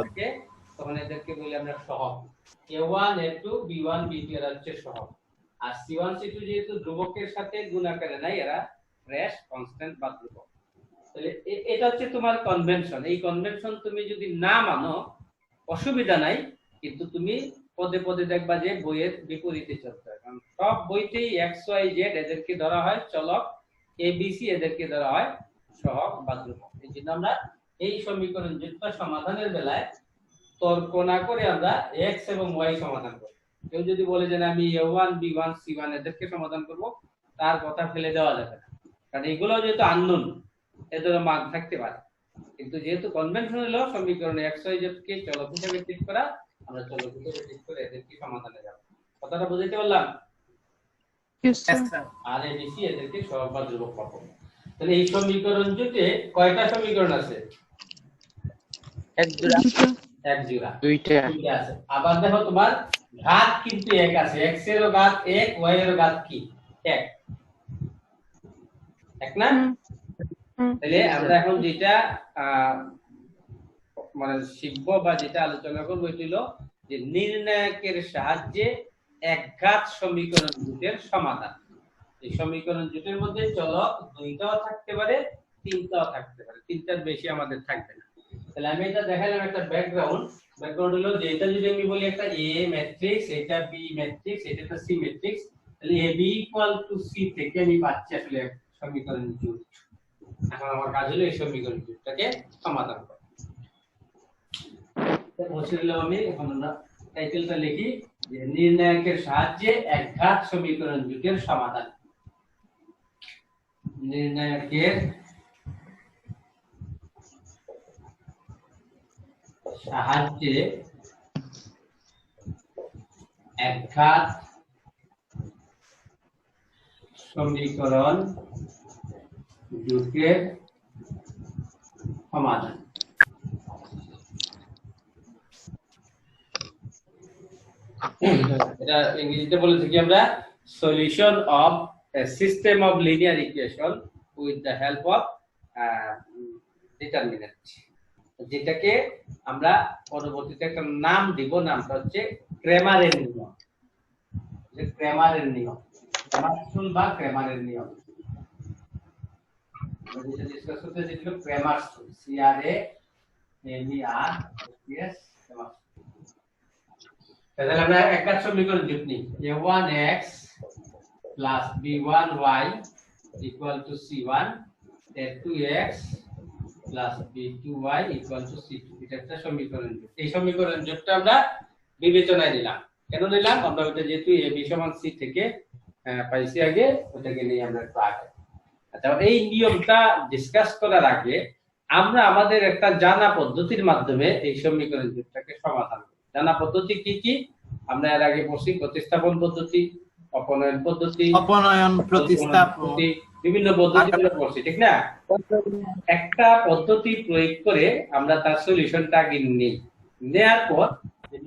থাকে তখন এদেরকে বলি আমরা সহগ a1 a2 b1 b2 এরা হচ্ছে সহগ আর c1 c2 যেহেতু ধ্রুবকের সাথে গুণ আকারে নাই এরা ফ্রেশ কনস্ট্যান্ট বা ধ্রুবক তাহলে এটা হচ্ছে তোমার কনভেনশন এই কনভেনশন তুমি যদি না মানো অসুবিধা নাই কিন্তু তুমি পদে পদে দেখবা যে বইয়ের বিপরীতে চলতে হয় কারণ সব বইতেই xyz এদেরকে ধরা হয় চলক abc এদেরকে ধরা হয় সহগ বা ধ্রুবক এই জন্য আমরা এই সমীকরণ যুক্ত সমাধানের বেলায় তর্ক না করে আমরা x এবং y সমাধান করি কেউ যদি বলে যে আমি a1 b1 c1 এদেরকে সমাধান করব তার কথা ফেলে দেওয়া যাবে না কারণ এগুলো যেহেতু আননোন এদের মান থাকতে পারে কিন্তু যেহেতু কনভেনশন হলো সমীকরণে xyz কে চলক হিসেবে ঠিক করা আমরা চলক হিসেবে ঠিক করে এদেরকে সমাধানে যাব কথাটা বুঝতে পারলাম ইয়েস স্যার আর abc এদেরকে সহগ বা ধ্রুবক পাবো তাহলে এই সমীকরণ জুটে কয়টা সমীকরণ আছে এক জোড়া এক জোড়া দুইটা আছে আবার দেখো তোমার ঘাত কিন্তু এক আছে x এরও ঘাত এক y এরও ঘাত কি এক এক না তাহলে আমরা এখন যেটা মানে শিখবো বা যেটা আলোচনা করবো এটা হলো যে নির্ণায়কের সাহায্যে একঘাত সমীকরণ জোটের সমাধান এই সমীকরণ জোটের মধ্যে চলক দুইটাও থাকতে পারে তিনটাও থাকতে পারে তিনটার বেশি আমাদের থাকবে না তাহলে আমি এটা দেখালাম একটা ব্যাকগ্রাউন্ড হলো যে এটা যদি আমি বলি একটা এ ম্যাট্রিক্স, এটা বি ম্যাট্রিক্স, এটা একটা সি ম্যাট্রিক্স, তাহলে A B equal to C থেকে আমি পাচ্ছি আসলে সমীকরণ জুট। এখন আমার কাজ হলো এই সমীকরণ জুটটাকে সমাধান করা। মুছে দিলাম আমি। এখন আমরা টাইটেলটা লিখি যে নির্ণায়কের সাহায্যে একঘাত সমীকরণ জুটের সমাধান। নির্ণায়কের সাহায্যে একঘাত সমীকরণ জুটের সমাধান। এটা ইংরেজিতে বলেছি কি আমরা, solution of a system of linear equation with the help of determinant, যেটাকে আমরা পরবর্তীতে একটা নাম দিব, নামটা হচ্ছে ক্রেমারের নিয়ম। যে ক্রেমারের নিয়ম, ক্রেমারসুল বা ক্রেমারের নিয়ম, যেটা ডিসকাস করতে যেগুলো ক্রেমারসুল, CRAMERS। তাহলে আমরা একঘাত সমীকরণ জুট নিই। a1x plus b1y equal to c1, a2x plus b2y equal to c2, এটা একটা সমীকরণ জুট। এই সমীকরণ জুটটা আমরা বিবেচনায় নিলাম। কেন নিলাম? আমরা ওটা যেহেতু a b সমান c থেকে পাইছি আগে, ওটাকে নিয়ে আমরা একটু আগে। আচ্ছা, এই নিয়মটা ডিসকাস করার আগে আমরা আমাদের একটা জানা পদ্ধতির মাধ্যমে এই সমীকরণ জুটটাকে সমাধান করি। জানা পদ্ধতি কি কি আমরা এর আগে পড়ছি? প্রতিস্থাপন পদ্ধতি, অপনয়ন পদ্ধতি, অপনয়ন, প্রতিস্থাপন, বিভিন্ন পদ্ধতি আমরা পড়ছি, ঠিক না? একটা পদ্ধতি প্রয়োগ করে আমরা তার সলিউশনটা আগে নিই, নেয়ার পর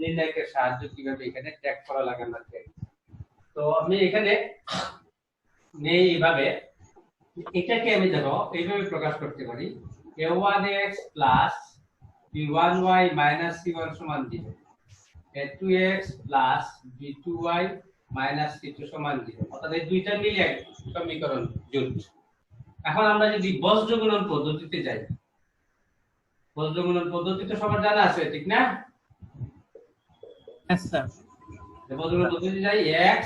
নির্ণায়কের সাহায্য কিভাবে এখানে ট্র্যাক করা লাগে আমরা দেখি। তো আমি এখানে নেই এইভাবে, এটাকে আমি দেখো এইভাবে প্রকাশ করতে পারি, a1x plus b1y minus c1 সমান 0, a2x plus b2y minus c2 সমান 0, অর্থাৎ এই দুইটা মিলে সমীকরণ জুট। এখন আমরা যদি বজ্রগুণন পদ্ধতিতে যাই, বজ্রগুণন পদ্ধতি তো সবার জানা আছে, ঠিক না? হ্যাঁ স্যার। বজ্রগুণন পদ্ধতিতে যাই, x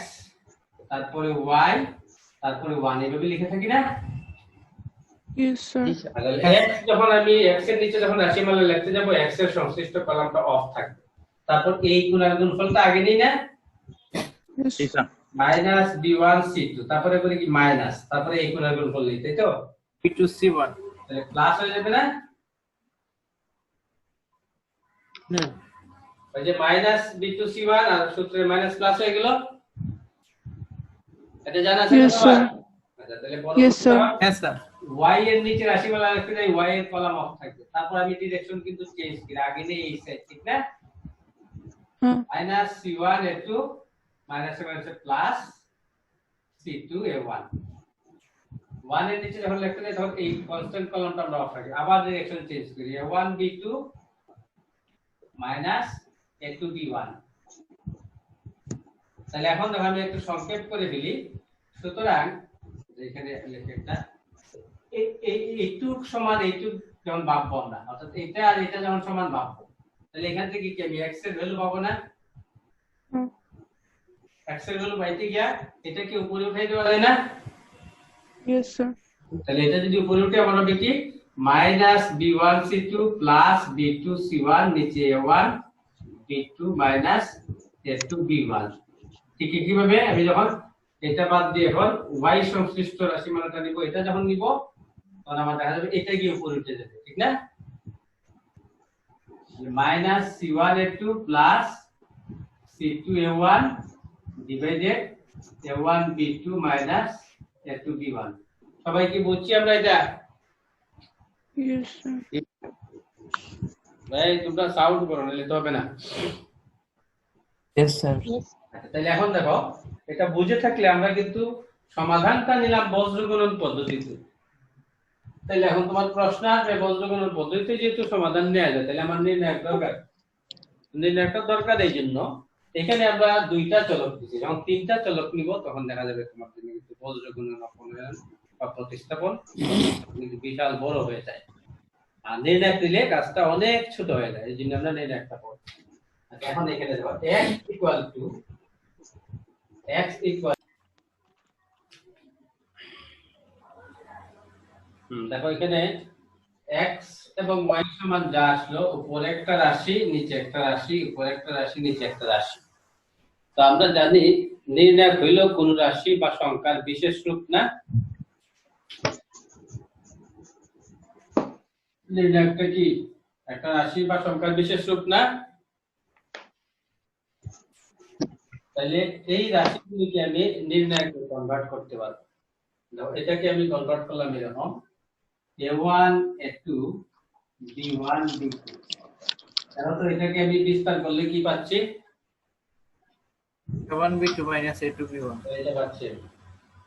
তারপরে y তারপরে 1 এভাবে লিখে থাকি না? Yes, sir. তাহলে x যখন আমি x এর নিচে যখন রাশিমালা লিখতে যাব, x এর সংশ্লিষ্ট কলামটা অফ থাকবে। তারপর এই গুণফলটা আগে নেই না? Yes. জি স্যার। মাইনাস b1 c2, তারপরে করে কি মাইনাস, তারপরে এই গুণফল নেই, তাই তো? b2 c1, তাহলে প্লাস হয়ে যাবে না? ওই যে মাইনাস b2 c1 আর সূত্রে মাইনাস প্লাস হয়ে গেল, এটা জানা আছে? Yes, sir. আচ্ছা, তাহলে Yes, sir. হ্যাঁ স্যার। y এর নিচে রাশিমালা লিখতে যাই, y এর কলাম অফ থাকবে। তারপর আমি ডিরেকশন কিন্তু চেঞ্জ করি, আগে নেই এই সাইড, ঠিক না? Minus c1 a2 minus plus c2 a1, 1 এর নিচে যখন লিখতে যাই তখন এই কনস্ট্যান্ট কলামটা আমরা অফ রাখি। আবার ডিরেকশন চেঞ্জ করি, a1 b2 minus a2 b1। তাহলে এখন দেখো আমি একটু সংক্ষেপ করে দিলি। সুতরাং এখানে লিখে একটা এইটুক সমান এইটুক যখন ভাববো আমরা, অর্থাৎ এটা আর এটা যখন সমান ভাববো, তাহলে এখান থেকে কি আমি x এর ভ্যালু পাবো না? x এর ভ্যালু পাইতে গিয়া এটাকে উপরে উঠাই দেওয়া যায় না? Yes, sir. তাহলে এটা যদি উপরে উঠে আমরা হবে কি minus b1 c2 plus b2 c1 নিচে a1 b2 minus a2 b1। ঠিক কিভাবে আমি যখন এটা বাদ দিয়ে এখন y সংশ্লিষ্ট রাশিমালাটা নিব, এটা যখন নিব তখন আমার দেখা যাবে এটা গিয়ে উপরে উঠে যাবে, ঠিক না? Minus c1 a2 plus c2 a1 divided a1 b2 minus a2 b1। সবাই কি বুঝছি আমরা এটা? Yes, sir. ভাই তোমরা সাউন্ড করো, নাহলে তো হবে না। Yes sir. আচ্ছা, তাহলে এখন দেখো এটা বুঝে থাকলে আমরা কিন্তু সমাধানটা নিলাম বজ্রগুণন পদ্ধতিতে। তাহলে এখন তোমার প্রশ্ন আসবে বজ্রগুণন পদ্ধতিতে যেহেতু সমাধান নেওয়া যায়, তাহলে আমার নির্ণায়ক দরকার। এই জন্য এখানে আমরা দুইটা চলক দিচ্ছি, যখন তিনটা চলক নিব তখন দেখা যাবে তোমার জন্য কিন্তু বজ্রগুণন, অপনয়ন বা প্রতিস্থাপন কিন্তু বিশাল বড় হয়ে যায়। আর নির্ণায়ক দিলে কাজটা অনেক ছোট হয়ে যায়, এই জন্য আমরা নির্ণায়কটা পড়ি। আচ্ছা, এখন এখানে দেখো x ইকুয়াল টু দেখো এখানে x এবং y সমান যা আসলো, উপরে একটা রাশি নিচে একটা রাশি, উপরে একটা রাশি নিচে একটা রাশি। তো আমরা জানি নির্ণায়ক হইল কোন রাশি বা সংখ্যার বিশেষ রূপ না। নির্ণায়কটা কি একটা রাশি বা সংখ্যার বিশেষ রূপ না? তাহলে এই রাশিগুলিকে আমি নির্ণায়কে কনভার্ট করতে পারবো। এটাকে আমি কনভার্ট করলাম এরকম a1 a2 b1 b2। তাহলে তো এটাকে আমি বিস্তার করলে কি পাচ্ছি? a1 b2 minus a2 b1 এটা পাচ্ছি।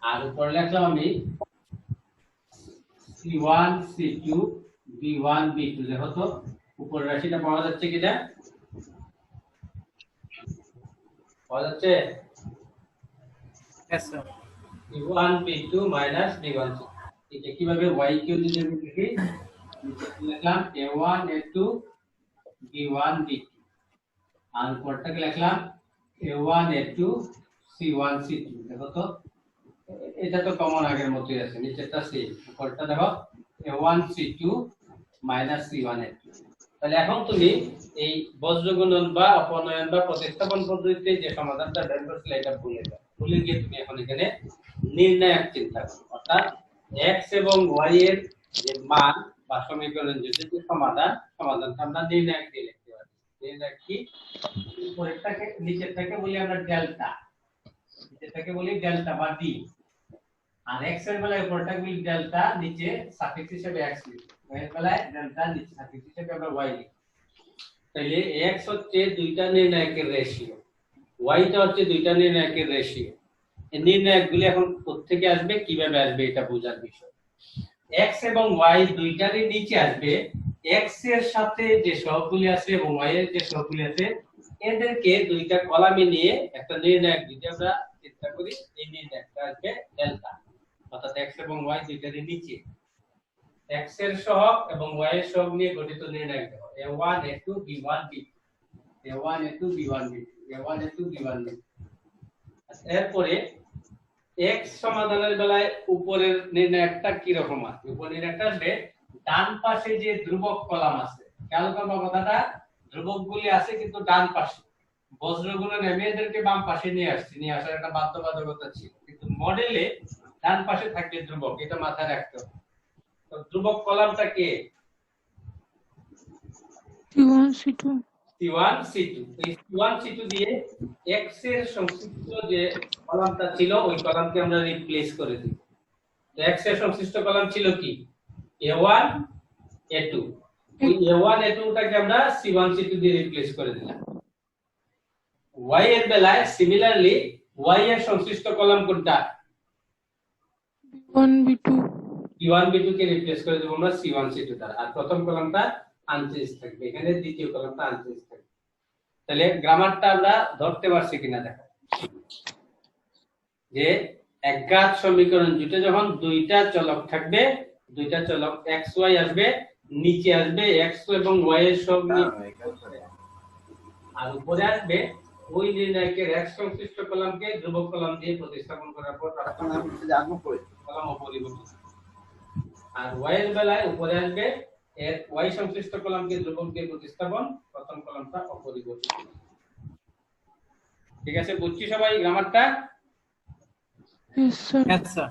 আর উপরে লিখলাম আমি c1 c2 b1 b2। দেখো তো উপরের রাশিটা পাওয়া যাচ্ছে কিনা? পাওয়া যাচ্ছে? yes sir b1 b2 minus b1 c2। এটা কিভাবে y কিউ যদি আমি লিখি, লিখলাম a1 a2 b1 b2, আর উপরটাকে লিখলাম a1 a2 c1 c2। দেখো তো এটা তো কমন আগের মতই আছে, নিচেরটা সেম, উপরটা দেখো a1 c2 minus c1 a2। তাহলে এখন তুমি এই বজ্রগুণন বা অপনয়ন বা প্রতিস্থাপন পদ্ধতিতে যে সমাধানটা বের করছিলে এটা ভুলে যাও। ভুলে গিয়ে তুমি এখন এখানে নির্ণায়ক চিন্তা করো, অর্থাৎ x এবং y এর যে মান বা সমীকরণ যেটা যে সমাধানটা আমরা নির্ণায়ক দিয়ে লিখতে পারি। নির্ণায়ক কি? উপরেরটাকে নিচেরটাকে বলি আমরা ডেল্টা, নিচেরটাকে বলি ডেল্টা বা d, আর x এর বেলায় উপরটাকে বলি ডেল্টা, নিচে সাফিক্স হিসেবে x লিখি, y এর বেলায় ডেল্টা, নিচে সাফিক্স হিসেবে আমরা y লিখি। তাহলে x হচ্ছে দুইটা নির্ণায়কের রেশিও, y টা হচ্ছে দুইটা নির্ণায়কের রেশিও। এই নির্ণায়কগুলি এখন কোত্থেকে আসবে, কিভাবে আসবে এটা বোঝার বিষয়। x এবং y দুইটারই নিচে আসবে, x এর সাথে যে সহগগুলি আছে এবং y এর যে সহগগুলি আছে এদেরকে দুইটা কলামে নিয়ে একটা নির্ণায়ক যদি আমরা চিন্তা করি, এই নির্ণায়কটা আসবে ডেল্টা, অর্থাৎ x এবং y দুইটারই নিচে x এর সহগ এবং y এর সহগ নিয়ে গঠিত নির্ণায়ক দেব a1 a2 b1 b2, a1 a2 b1 b2, a1 a2 b1 b2। এরপরে x সমাধানের বেলায় উপরের নির্ণায়কটা কি রকম আছে? উপরের নির্ণায়কটা আসবে ডান পাশে যে ধ্রুবক কলাম আছে, খেয়াল করবা কথাটা, ধ্রুবকগুলি আছে কিন্তু ডান পাশে। বজ্রগুণন আমি এদেরকে বাম পাশে নিয়ে আসছি, নিয়ে আসার একটা বাধ্যবাধকতা ছিল, কিন্তু মডেলে ডান পাশে থাকবে ধ্রুবক, এটা মাথায় রাখতে হবে। তো ধ্রুবক কলামটা কে? c1 c2 c1 c2। এই c1 c2 দিয়ে x এর সংশ্লিষ্ট যে কলামটা ছিল ওই কলামকে আমরা রিপ্লেস করে দিই। তো x এর সংশ্লিষ্ট কলাম ছিল কি? a1 a2। ওই a1 a2 টাকে আমরা c1 c2 দিয়ে রিপ্লেস করে দিলাম। y এর বেলায় সিমিলারলি y এর সংশ্লিষ্ট কলাম কোনটা? b1 b2 b1 b2 কে রিপ্লেস করে দেব আমরা c1 c2 দ্বারা, আর প্রথম কলামটা আনচেঞ্জ থাকবে, এখানে দ্বিতীয় কলামটা আনচেঞ্জ থাকবে। তাহলে গ্রামারটা আমরা ধরতে পারছি কিনা দেখো, যে একঘাত সমীকরণ জুটে যখন দুইটা চলক থাকবে, দুইটা চলক x y আসবে, নিচে আসবে x এবং y এর সহগ নিয়ে, আর উপরে আসবে ওই নির্ণায়কের x সংশ্লিষ্ট কলামকে ধ্রুবক কলাম দিয়ে প্রতিস্থাপন করার পর কলাম অপরিবর্তিত, আর y এর বেলায় উপরে আসবে এর y সংশ্লিষ্ট কলামকে ধ্রুবক দিয়ে প্রতিস্থাপন, প্রথম কলামটা অপরিবর্তিত। ঠিক আছে, বুঝছি সবাই গ্রামারটা? yes sir yes sir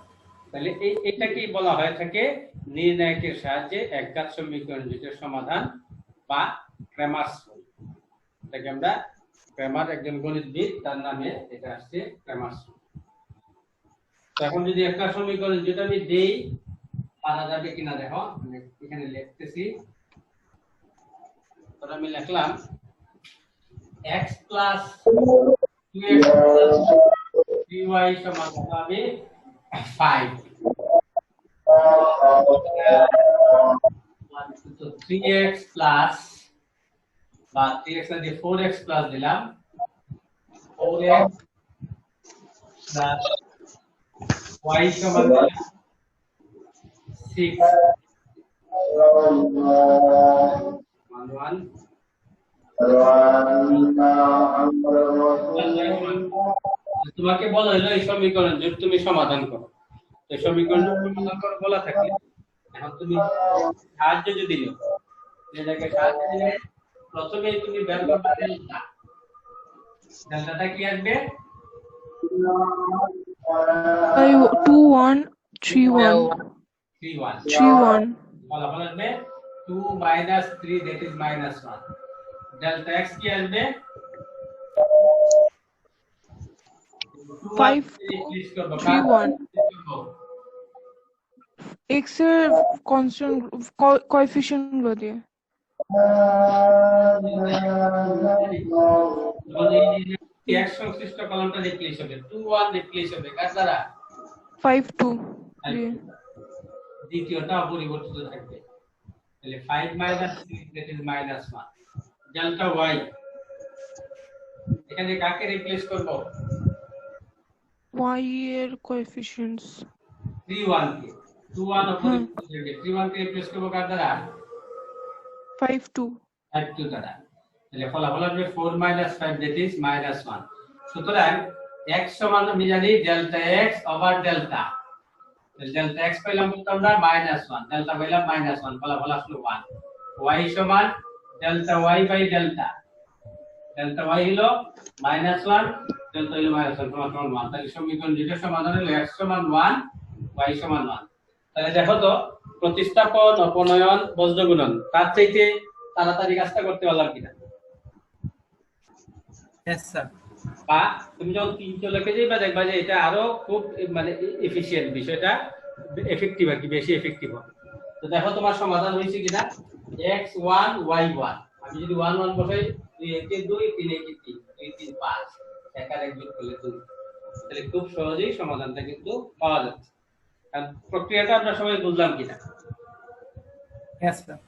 তাহলে এটাকেই বলা হয় থাকে নির্ণায়কের সাহায্যে একঘাত সমীকরণ জুটের সমাধান বা ক্রেমারস রুল। এটাকে আমরা ক্রেমার, একজন গণিতবিদ, তার নামে এটা আসছে ক্রেমারস রুল। তো এখন যদি একটা সমীকরণ যেটা আমি দেই, পারা যাবে কিনা দেখো, এখানে লিখতেছি। তো আমি লিখলাম x plus 2x plus 3y সমান হবে 5। তো 3x plus বা 3x না দিয়ে 4x plus দিলাম, 4x plus y সমান 6, 1 তোমাকে বলা হলো এই সমীকরণ যদি তুমি সমাধান করো, এই সমীকরণ সমাধান করো বলা থাকলে এখন তুমি সাহায্য যদি নিও, এই জায়গায় সাহায্য নিলে প্রথমে তুমি বের করবে ডেল্টা। ডেল্টাটা কি আসবে? 2 1 3 1 3 1 ফলাফল আসবে 2 minus 3 that is minus 1। Delta x কি আসবে? 5 3 1 x এর কনস্ট্যান্ট কোএফিশিয়েন্ট গুলো দিয়ে x সংশ্লিষ্ট কলামটা রিপ্লেস হবে, 2 1 রিপ্লেস হবে কার দ্বারা? 5 2 দিয়ে দ্বিতীয়টা অপরিবর্তিত থাকবে, তাহলে 5 minus 3 that is minus 1। Delta y এখানে কাকে রিপ্লেস করব? y এর কোএফিশিয়েন্টস 3 1 কে, 2 1 অপরিবর্তিত থাকবে, 3 1 কে রিপ্লেস করব কার দ্বারা? 5 2 5 2 দ্বারা। তাহলে ফলাফল আসবে 4 minus 5 that is minus 1। সুতরাং x সমান আমি জানি delta x over delta, delta x পেলাম আমরা -1, ডেল্টা পেলাম -1, ফলাফল আসলো 1। y সমান delta y by delta, delta y হলো -1, ডেল্টা হলো -1 সমান 1। তাহলে সমীকরণ যেটা সমাধান হলো x সমান 1 y সমান 1। তাহলে দেখো তো প্রতিস্থাপন, অপনয়ন, বজ্রগুণন তার চাইতে তাড়াতাড়ি কাজটা করতে পারলাম কিনা? Yes, sir. বা তুমি যখন 3 চলকে যাইবা দেখবা যে এটা আরো খুব মানে এফিশিয়েন্ট, বিষয়টা এফেক্টিভ আর কি, বেশি এফেক্টিভ হবে। তো দেখো তোমার সমাধান হয়েছে কিনা? x1 y1 আমি যদি 1 1 বসাই 2 1 2 3 1 3 2 3 5 একার এক যোগ করলে 2, তাহলে খুব সহজেই সমাধানটা কিন্তু পাওয়া যাচ্ছে। আর প্রক্রিয়াটা আমরা সবাই বুঝলাম কিনা? Yes, sir.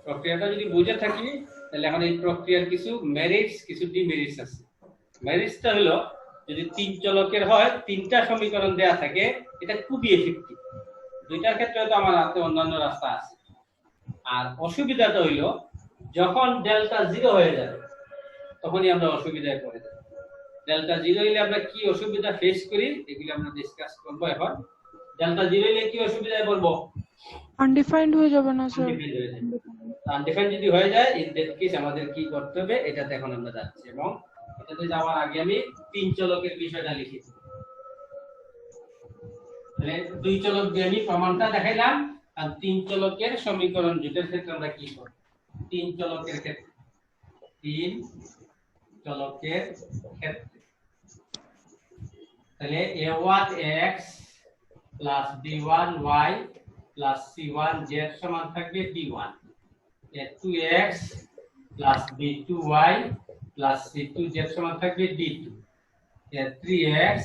প্রক্রিয়াটা যদি বুঝে থাকি তাহলে এখন এই প্রক্রিয়ার কিছু মেরিটস কিছু ডিমেরিটস আছে। মেরিটসটা হলো যদি 3 চলকের হয় 3টা সমীকরণ দেয়া থাকে এটা খুবই এফেক্টিভ, দুইটার ক্ষেত্রে তো আমার হাতে অন্যান্য রাস্তা আছে। আর অসুবিধাটা হইলো যখন ডেল্টা 0 হয়ে যাবে তখনই আমরা অসুবিধায় পড়ে যাব। ডেল্টা 0 হইলে আমরা কি অসুবিধা ফেস করি এগুলো আমরা ডিসকাস করব এখন। ডেল্টা 0 হইলে কি অসুবিধায় পড়ব? আনডিফাইন্ড হয়ে যাবে না স্যার? আনডিফাইন্ড যদি হয়ে যায় ইন দ্যাট কেস আমাদের কি করতে হবে এটাতে এখন আমরা যাচ্ছি, এবং এটাতে যাওয়ার আগে আমি 3 চলকের বিষয়টা লিখি। তাহলে 2 চলক দিয়ে আমি প্রমাণটা দেখাইলাম, আর 3 চলকের সমীকরণ জোটের ক্ষেত্রে আমরা কি করব? 3 চলকের ক্ষেত্রে 3 চলকের ক্ষেত্রে তাহলে a1x plus b1y plus c1z সমান থাকবে b1, a2x plus b2y plus c2z সমান থাকবে d2, a3x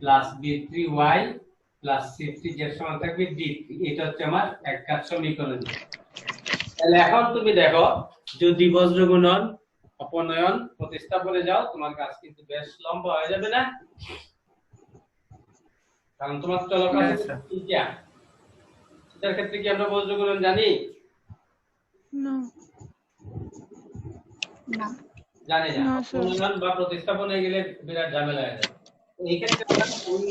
plus b3y plus c3z সমান থাকবে d3। এটা হচ্ছে আমার এক ঘাত সমীকরণ। তাহলে এখন তুমি দেখো যদি বজ্রগুণন, অপনয়ন, প্রতিস্থাপনে যাও তোমার কাজ কিন্তু বেশ লম্বা হয়ে যাবে না? কারণ তোমার চলক আছে তিনটা, এটার ক্ষেত্রে কি আমরা বজ্রগুণন জানি? না না জানি না। না, স্যার। অপনয়ন বা প্রতিস্থাপন হয়ে গেলে বিরাট ঝামেলা হয়ে যাবে। এই ক্ষেত্রে আমরা ওই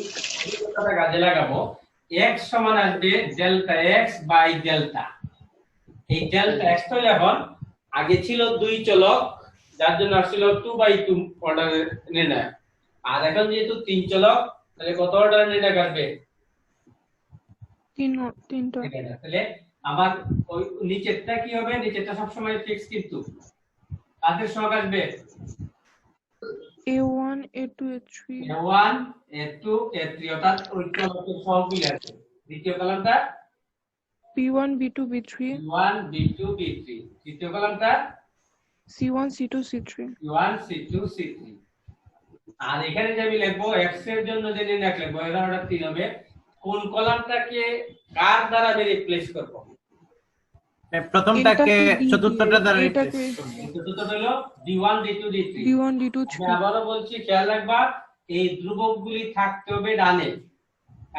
কথাটা কাজে লাগাবো। x সমান আসবে ডেল্টা x বাই ডেল্টা। এই ডেল্টা x তো এখন আগে ছিল 2 চলক যার জন্য আসছিল 2/2 অর্ডারের নির্ণয়, আর এখন যেহেতু 3 চলক তাহলে কত অর্ডারের নির্ণয় আসবে? 3টা। তাহলে আমার ওই নিচেরটা কি হবে? নিচেরটা সব সময় ফিক্স, কিন্তু কাদের সহগ আসবে? a1 a2 a3 a1 a2 a3 অর্থাৎ ওই চলকের সহগগুলি আছে। দ্বিতীয় কলামটা b1 b2 b3 b1 b2 b3, তৃতীয় কলামটা c1 c2 c3 c1 c2 c3। আর এখানে যে আমি লিখবো x এর জন্য যে নির্ণয় লিখবো এর অর্ডার 3 হবে। কোন কলামটাকে কার দ্বারা আমি রিপ্লেস করব? প্রথমটাকে চতুর্থটা দ্বারা এটাকে চতুর্থটা হলো d1 d2 d3। b1 d2 আমি 3 আবারো বলছি, খেয়াল রাখবা এই ধ্রুবকগুলি থাকতে হবে ডানে।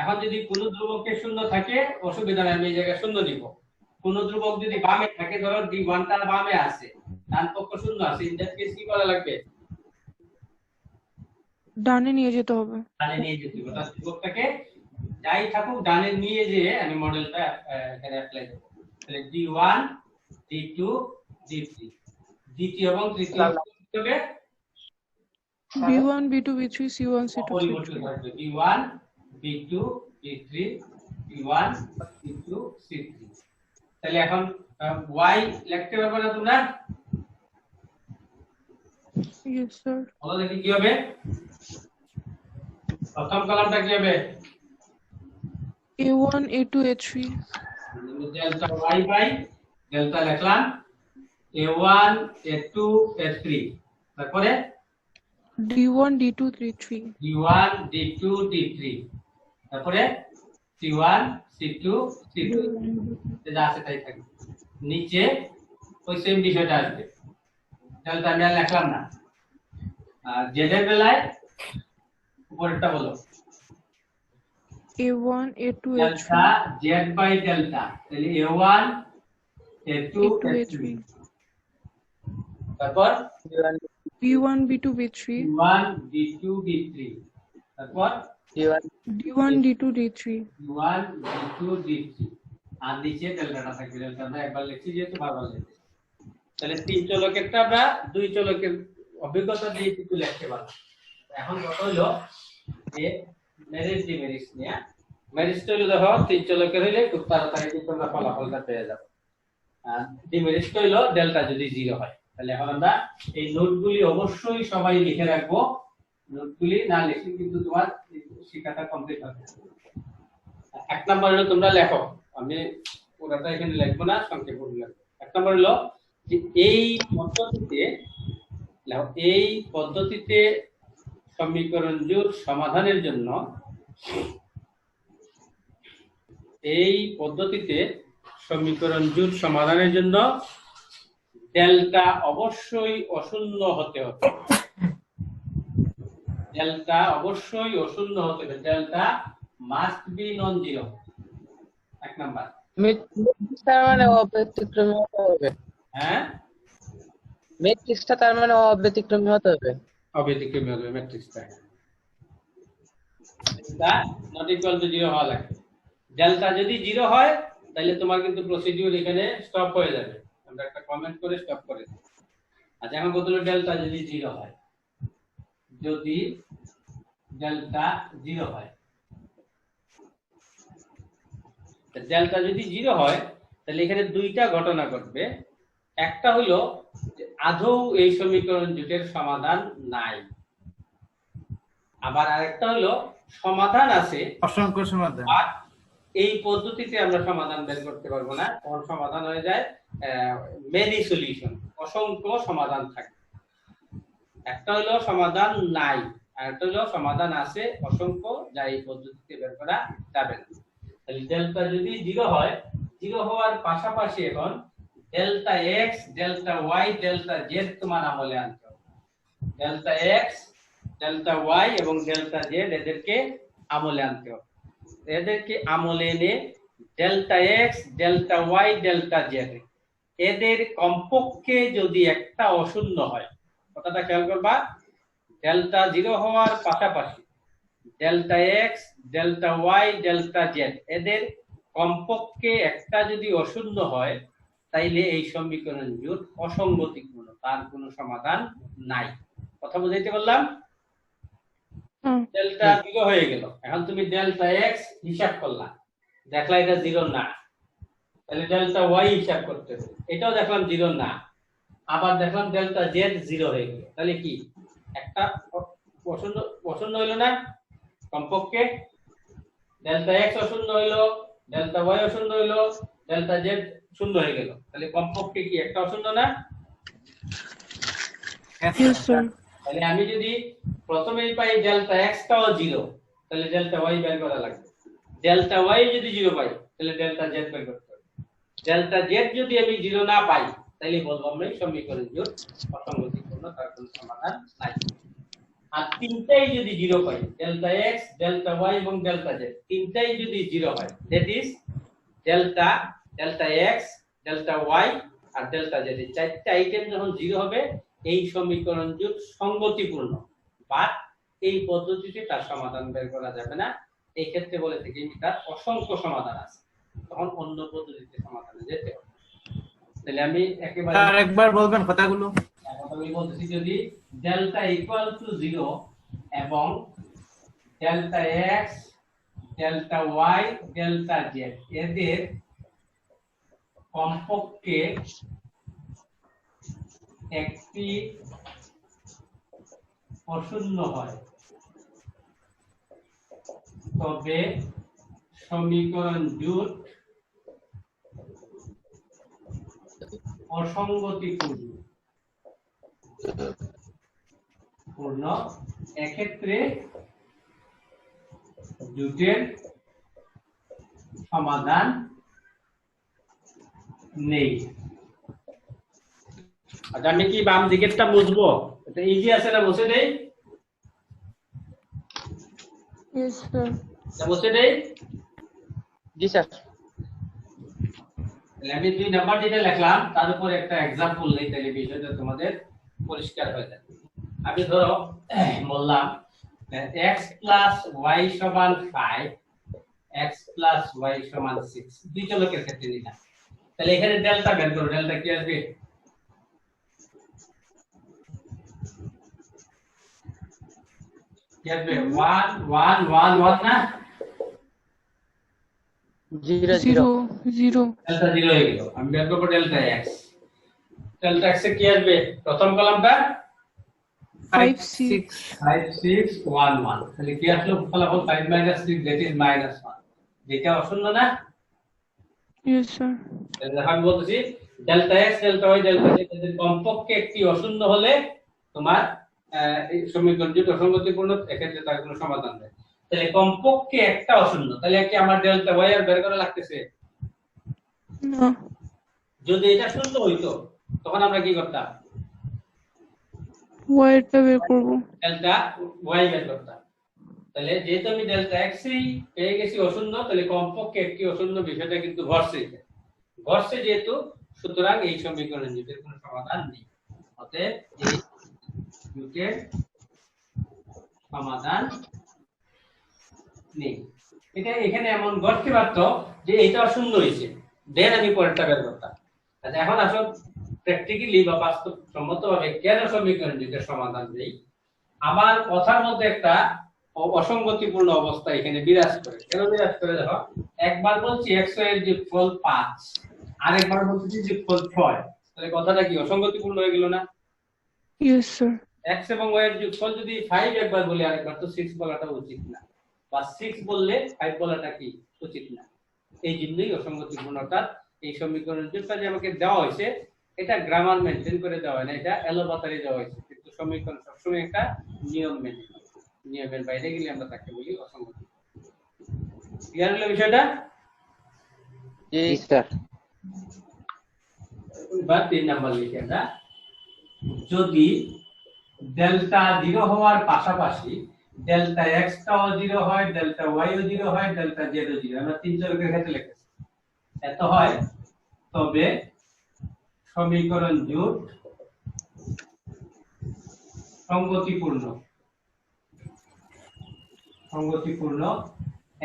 এখন যদি কোনো ধ্রুবকে শূন্য থাকে অসুবিধা নেই, আমি এই জায়গায় শূন্য দিব। কোন ধ্রুবক যদি বামে থাকে, ধরো d1 টা বামে আছে, ডান পক্ষ শূন্য আছে, ইন দ্যাট কেস কি করা লাগবে? ডানে নিয়ে যেতে হবে। ডানে নিয়ে যেতে হবে। অর্থাৎ ধ্রুবকটাকে যাই থাকুক ডানে নিয়ে যেয়ে আমি মডেলটা এখানে অ্যাপ্লাই করব। তাহলে d1 d2 d3 দ্বিতীয় এবং তৃতীয় কি হবে? b1 b2 b3 c1 c2 অপরিবর্তিত থাকবে b1 b2 b3 b1 b2 c3। তাহলে এখন y লিখতে পারবে না তোমরা? yes sir বলো দেখি কি হবে? প্রথম কলামটা কি হবে? a1 a2 a3 delta y by delta লিখলাম a1 a2 a3, তারপরে d1 d2 d3 d1 d2 d3, তারপরে c1 c2 c3 যা আছে তাই থাকবে। নিচে ওই সেম বিষয়টা আসবে, ডেল্টা আমি আর লিখলাম না। আর z এর বেলায় উপরেরটা বলো a1 a2 delta a3 z by delta, তাহলে a1 a2 a2 a3, a3 তারপর b1 b2 b3 b1 b2 b3, তারপর d1 d2 d3 b1 b2 d3, আর নিচে ডেল্টাটা থাকবে। ডেল্টা আমরা একবার লিখছি যেহেতু বারবার লিখছি, তাহলে তিন চলকেরটা আমরা দুই চলকের অভিজ্ঞতা দিয়ে কিছু লিখতে পারবো। এখন কত হলো যে মেরিট ডিমেরিট নিয়ে, মেরিট হলো দেখো তিন চলকের হইলে খুব তাড়াতাড়ি তোমরা ফলাফলটা পেয়ে যাবে। আর ডিমেরিট হলো ডেল্টা যদি 0 হয়। তাহলে এখন আমরা এই নোটগুলি অবশ্যই সবাই লিখে রাখবো, নোটগুলি না লিখলে কিন্তু তোমার শিক্ষাটা কমপ্লিট হবে না। এক নাম্বার হলো তোমরা লেখো, আমি পুরোটা এখানে লিখবো না, সংক্ষেপে লিখবো। এক নাম্বার হলো যে এই পদ্ধতিতে সমীকরণ জোট সমাধানের জন্য ডেল্টা অবশ্যই অশূন্য হতে হবে। Delta must be non zero. এক নাম্বার। ম্যাট্রিক্সটা মানে অব্যতিক্রমী হতে হবে। হ্যাঁ, ম্যাট্রিক্সটা তার মানে অব্যতিক্রমী হতে হবে। অব্যতিক্রমী হবে ম্যাট্রিক্সটা। ডেল্টা নট ইকুয়াল টু 0 হওয়া লাগবে। ডেল্টা যদি 0 হয় তাহলে তোমার কিন্তু প্রসিডিউর এখানে স্টপ হয়ে যাবে। আমরা একটা কমেন্ট করে স্টপ করে দিই। আচ্ছা, এখন কত হলো ডেল্টা যদি 0 হয়? যদি ডেল্টা 0 হয়, ডেল্টা যদি 0 হয় তাহলে এখানে দুইটা ঘটনা ঘটবে। একটা হলো যে আদৌ এই সমীকরণ জোটের সমাধান নাই, আবার আরেকটা হলো সমাধান আছে, অসংখ্য সমাধান। আর এই পদ্ধতিতে আমরা সমাধান বের করতে পারবো না। কোন সমাধান হয়ে যায় মেনি সলিউশন, অসংখ্য সমাধান থাকে। একটা হলো সমাধান নাই, আর একটা হলো সমাধান আছে অসংখ্য, যা এই পদ্ধতিতে বের করা যাবে না। তাহলে ডেল্টা যদি 0 হয়, 0 হওয়ার পাশাপাশি এখন delta x, delta y, delta z তোমার আমলে আনতে হবে। ডেল্টা এক্স, ডেল্টা ওয়াই এবং ডেল্টা জেড এদেরকে আমলে আনতে হবে। এদেরকে আমলে এনে delta x, delta y, delta z এদের কমপক্ষে যদি একটা অশূন্য হয়, কথাটা খেয়াল করবা, ডেল্টা 0 হওয়ার পাশাপাশি delta x, delta y, delta z এদের কমপক্ষে একটা যদি অশূন্য হয় তাইলে এই সমীকরণ জোট অসঙ্গতিপূর্ণ, তার কোনো সমাধান নাই। কথা বুঝাইতে পারলাম? ডেল্টা 0 হয়ে গেল, এখন তুমি ডেল্টা এক্স হিসাব করলা, দেখলা এটা 0 না, তাহলে ডেল্টা ওয়াই হিসাব করতে হবে, এটাও দেখলাম 0 না, আবার দেখলাম ডেল্টা জেড 0 হয়ে গেল, তাহলে কি একটা অশূন্য হইলো না? কমপক্ষে ডেল্টা এক্স অশূন্য হইলো, ডেল্টা ওয়াই অশূন্য হইলো, ডেল্টা জেড শূন্য হয়ে গেল, তাহলে কমপক্ষে কি একটা অশূন্য না? yes sir তাহলে আমি যদি প্রথমেই পাই ডেল্টা এক্স টাও 0, তাহলে ডেল্টা ওয়াই বের করা লাগবে। ডেল্টা ওয়াই যদি 0 পাই তাহলে ডেল্টা জেড বের করতে হবে। ডেল্টা জেড যদি আমি 0 না পাই তাহলে বলবো আমরা এই সমীকরণ জোট অসঙ্গতিপূর্ণ, তার কোনো সমাধান নাই। আর তিনটাই যদি 0 পাই, ডেল্টা এক্স, ডেল্টা ওয়াই এবং ডেল্টা জেড তিনটাই যদি 0 হয়, that is delta delta x, delta y আর ডেল্টা জেড, এই চারটি আইটেম যখন 0 হবে এই সমীকরণ জোট সঙ্গতিপূর্ণ, বাট এই পদ্ধতিতে তার সমাধান বের করা যাবে না। এই ক্ষেত্রে বলে থাকি তার অসংখ্য সমাধান আছে, তখন অন্য পদ্ধতিতে সমাধানে যেতে হবে। তাহলে আমি একেবারে আরেকবার বলবেন কথাগুলো। এখন আমি বলতেছি যদি ডেল্টা ইকুয়াল টু 0 এবং delta x, delta y, delta z এদের কমপক্ষে একটি অশূন্য হয়, তবে সমীকরণ জোট অসঙ্গতিপূর্ণ। এক্ষেত্রে জোটের সমাধান নেই। আচ্ছা আমি কি বাম দিকেরটা বুঝবো? এটা ইজি আছে না, বসে দেই? Yes, sir. বসে দেই? জি স্যার। তাহলে আমি 2 নাম্বার যেটা লিখলাম তার উপর একটা एग्जांपल নেই, তাহলে বিষয়টা তোমাদের পরিষ্কার হয়ে যাবে। আমি ধরো বললাম x + y = 5, x + y = 6, দুই চলকের ক্ষেত্রে নিলাম। তাহলে এখানে ডেল্টা বের করো, ডেল্টা কি আসবে? কি আসবে? 1 1 1 1 না? 0 0, 0. ডেল্টা 0 হয়ে গেল। আমি বের করব ডেল্টা x। ডেল্টা x এ কি আসবে? প্রথম কলামটা 5, 6. 5 6 1 1, তাহলে কি আসলো ফলাফল? 5 - 6 that is -1, যেটা অশূন্য না? Yes, sir. তাহলে আমি বলতেছি delta x, delta y, delta z এদের কমপক্ষে একটি অশূন্য হলে তোমার এই সমীকরণ জোট অসঙ্গতিপূর্ণ, এক্ষেত্রে তার কোনো সমাধান নেই। তাহলে কমপক্ষে একটা অশূন্য, তাহলে কি আমার ডেল্টা y আর বের করা লাগতেছে? No. যদি এটা শূন্য হইতো তখন আমরা কি করতাম? Y টা বের করব। ডেল্টা y বের করতাম। তাহলে যেহেতু আমি ডেল্টা x এই পেয়ে গেছি অশূন্য, তাহলে কমপক্ষে একটি অশূন্য, বিষয়টা কিন্তু ঘটছে যেহেতু, সুতরাং এই সমীকরণ জোটের কোনো সমাধান নেই। অতএব এই জোটের সমাধান নেই। এটা এখানে এমন ঘটতে পারতো যে এটা অশূন্য হয়েছে, দেন আমি পরেরটা বের করতাম। আচ্ছা এখন আসলে প্র্যাকটিক্যালি বা বাস্তবসম্মতভাবে কেন সমীকরণ জোটের সমাধান নেই? আমার কথার মধ্যে একটা অসঙ্গতিপূর্ণ অবস্থা এখানে বিরাজ করে। কেন বিরাজ করে? দেখো, একবার বলছি x এর যোগফল 5, আরেকবার বলছি যোগফল 6, তাহলে কথাটা কি অসঙ্গতিপূর্ণ হয়ে গেল না? Yes, sir. x এবং y এর যোগফল যদি 5 একবার বলি, আরেকবার তো 6 বলাটা উচিত না, বা 6 বললে 5 বলাটা কি উচিত না। এই জন্যই অসঙ্গতিপূর্ণতা। এই সমীকরণের জোটটা যে আমাকে দেওয়া হয়েছে এটা গ্রামার মেনটেন করে দেওয়া হয় না, এটা এলোপাতারি দেওয়া হয়েছে, কিন্তু সমীকরণ সবসময় একটা নিয়ম মেনে, নিয়মের বাইরে গেলে আমরা তাকে বলি অসঙ্গতি। ক্লিয়ার হলো বিষয়টা? জি স্যার। এবার 3 নাম্বার লিখি আমরা, যদি ডেল্টা 0 হওয়ার পাশাপাশি ডেল্টা x টাও 0 হয়, ডেল্টা y ও 0 হয়, ডেল্টা z ও 0, আমরা তিন চলকের ক্ষেত্রে লিখেছি, এত হয় তবে সমীকরণ জোট সঙ্গতিপূর্ণ।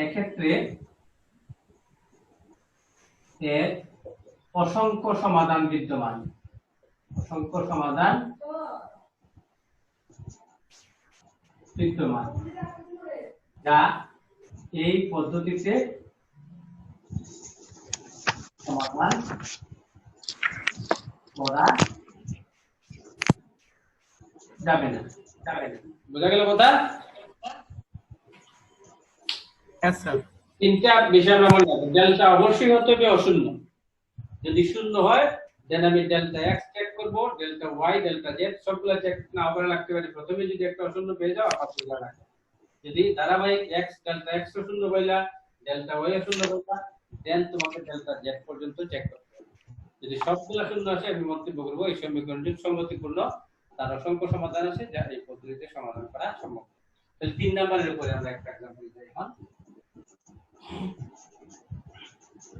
এক্ষেত্রে এর অসংখ্য সমাধান বিদ্যমান, যা এই পদ্ধতিতে সমাধান করা যাবে না। বোঝা গেল কথা? Yes, sir. তিনটা বিষয় আমরা মনে রাখবো। ডেল্টা অবশ্যই হতে হবে অশূন্য, যদি শূন্য হয় দেন আমি ডেল্টা x চেক করব, ডেল্টা y, ডেল্টা z সবগুলা চেক না করে রাখতে পারি। প্রথমে যদি একটা অশূন্য পেয়ে যাও সবগুলা রাখো, যদি ধারাবাহিক x ডেল্টা x অশূন্য পাইলা, ডেল্টা y অশূন্য পাইলা, দেন তোমাকে ডেল্টা z পর্যন্ত চেক করতে হবে। যদি সবগুলা শূন্য আসে আমি মন্তব্য করব এই সমীকরণটি সঙ্গতিপূর্ণ, তার অসংখ্য সমাধান আছে যা এই পদ্ধতিতে সমাধান করা সম্ভব। তাহলে 3 নাম্বারের উপরে আমরা একটা एग्जांपल দিই এখন।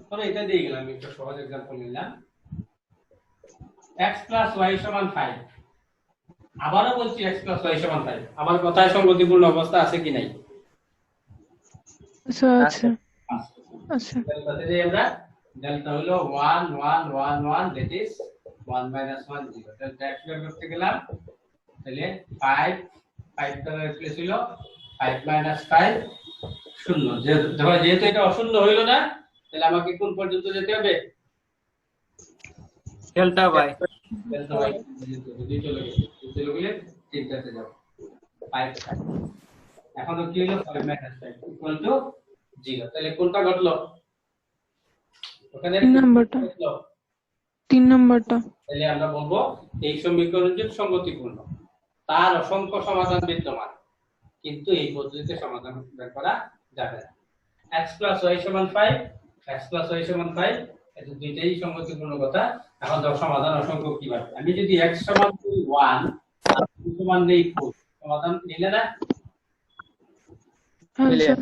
ধরো এটা দিয়ে গেলাম, একটা সহজ एग्जांपल নিলাম। x + y = 5। আবারও বলছি x + y = 5। আমার কথায় সঙ্গতিপূর্ণ অবস্থা আছে কি নাই? স্যার আচ্ছা আচ্ছা ডেল্টাতে যে আমরা ডেল্টা হলো 1 1 1 1 দ্যাট ইজ 1 - 1 0। ডেল্টা x বের করতে গেলাম, তাহলে 5 5 দ্বারা রিপ্লেস হলো 5 - 5 0। যেহেতু এটা অশূন্য হইল না, তাহলে আমাকে কোন পর্যন্ত যেতে হবে? delta y ডেল্টা y যদি চলে গেলে তিনটাতে যাব 5 5। এখনো কি হলো 5 - 5 ইকুয়াল টু 0। তাহলে কোনটা ঘটলো? ওখানে 3 নাম্বারটা ঘটলো। 3 নাম্বারটা তাহলে আমরা বলবো এই সমীকরণটি সঙ্গতিপূর্ণ, তার অসংখ্য সমাধান বিদ্যমান, কিন্তু এই পদ্ধতিতে সমাধান বের করা যাবে না। x + y = 5, x + y = 5, এটা দুইটাই সঙ্গতিপূর্ণ কথা। এখন দেখো সমাধান অসংখ্য কিভাবে। আমি যদি x = 1 আর y সমান নেই 4, সমাধান নিলে না? আচ্ছা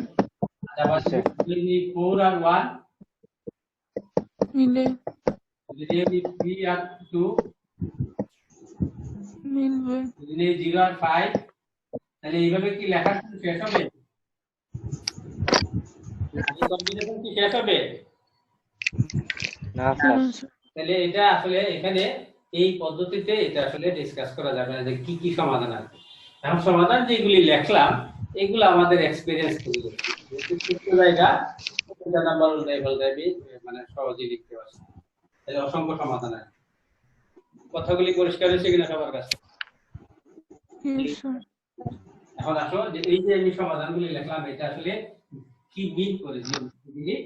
আবার যদি 4 আর 1 মিলে যদি 3 আর 2 মিলবে, যদি 0 আর 5, তাহলে এইভাবে কি লেখা শেষ হবে? এই কম্বিনেশন কি শেষ হবে? না স্যার। তাহলে এটা আসলে এখানে এই পদ্ধতিতে এটা আসলে ডিসকাস করা যাবে না যে কি কি সমাধান আছে। এখন সমাধান যেগুলি লিখলাম এগুলো আমাদের এক্সপেরিয়েন্স থেকে যেহেতু জায়গা এটা নাম্বার অনুযায়ী মানে সহজেই লিখতে পারছি। তাহলে অসংখ্য সমাধান আছে। কথাগুলি পরিষ্কার হয়েছে কিনা সবার কাছে? স্যার এখন আসো যে এই যে আমি সমাধানগুলি লিখলাম এটা আসলে কি মিন করে যে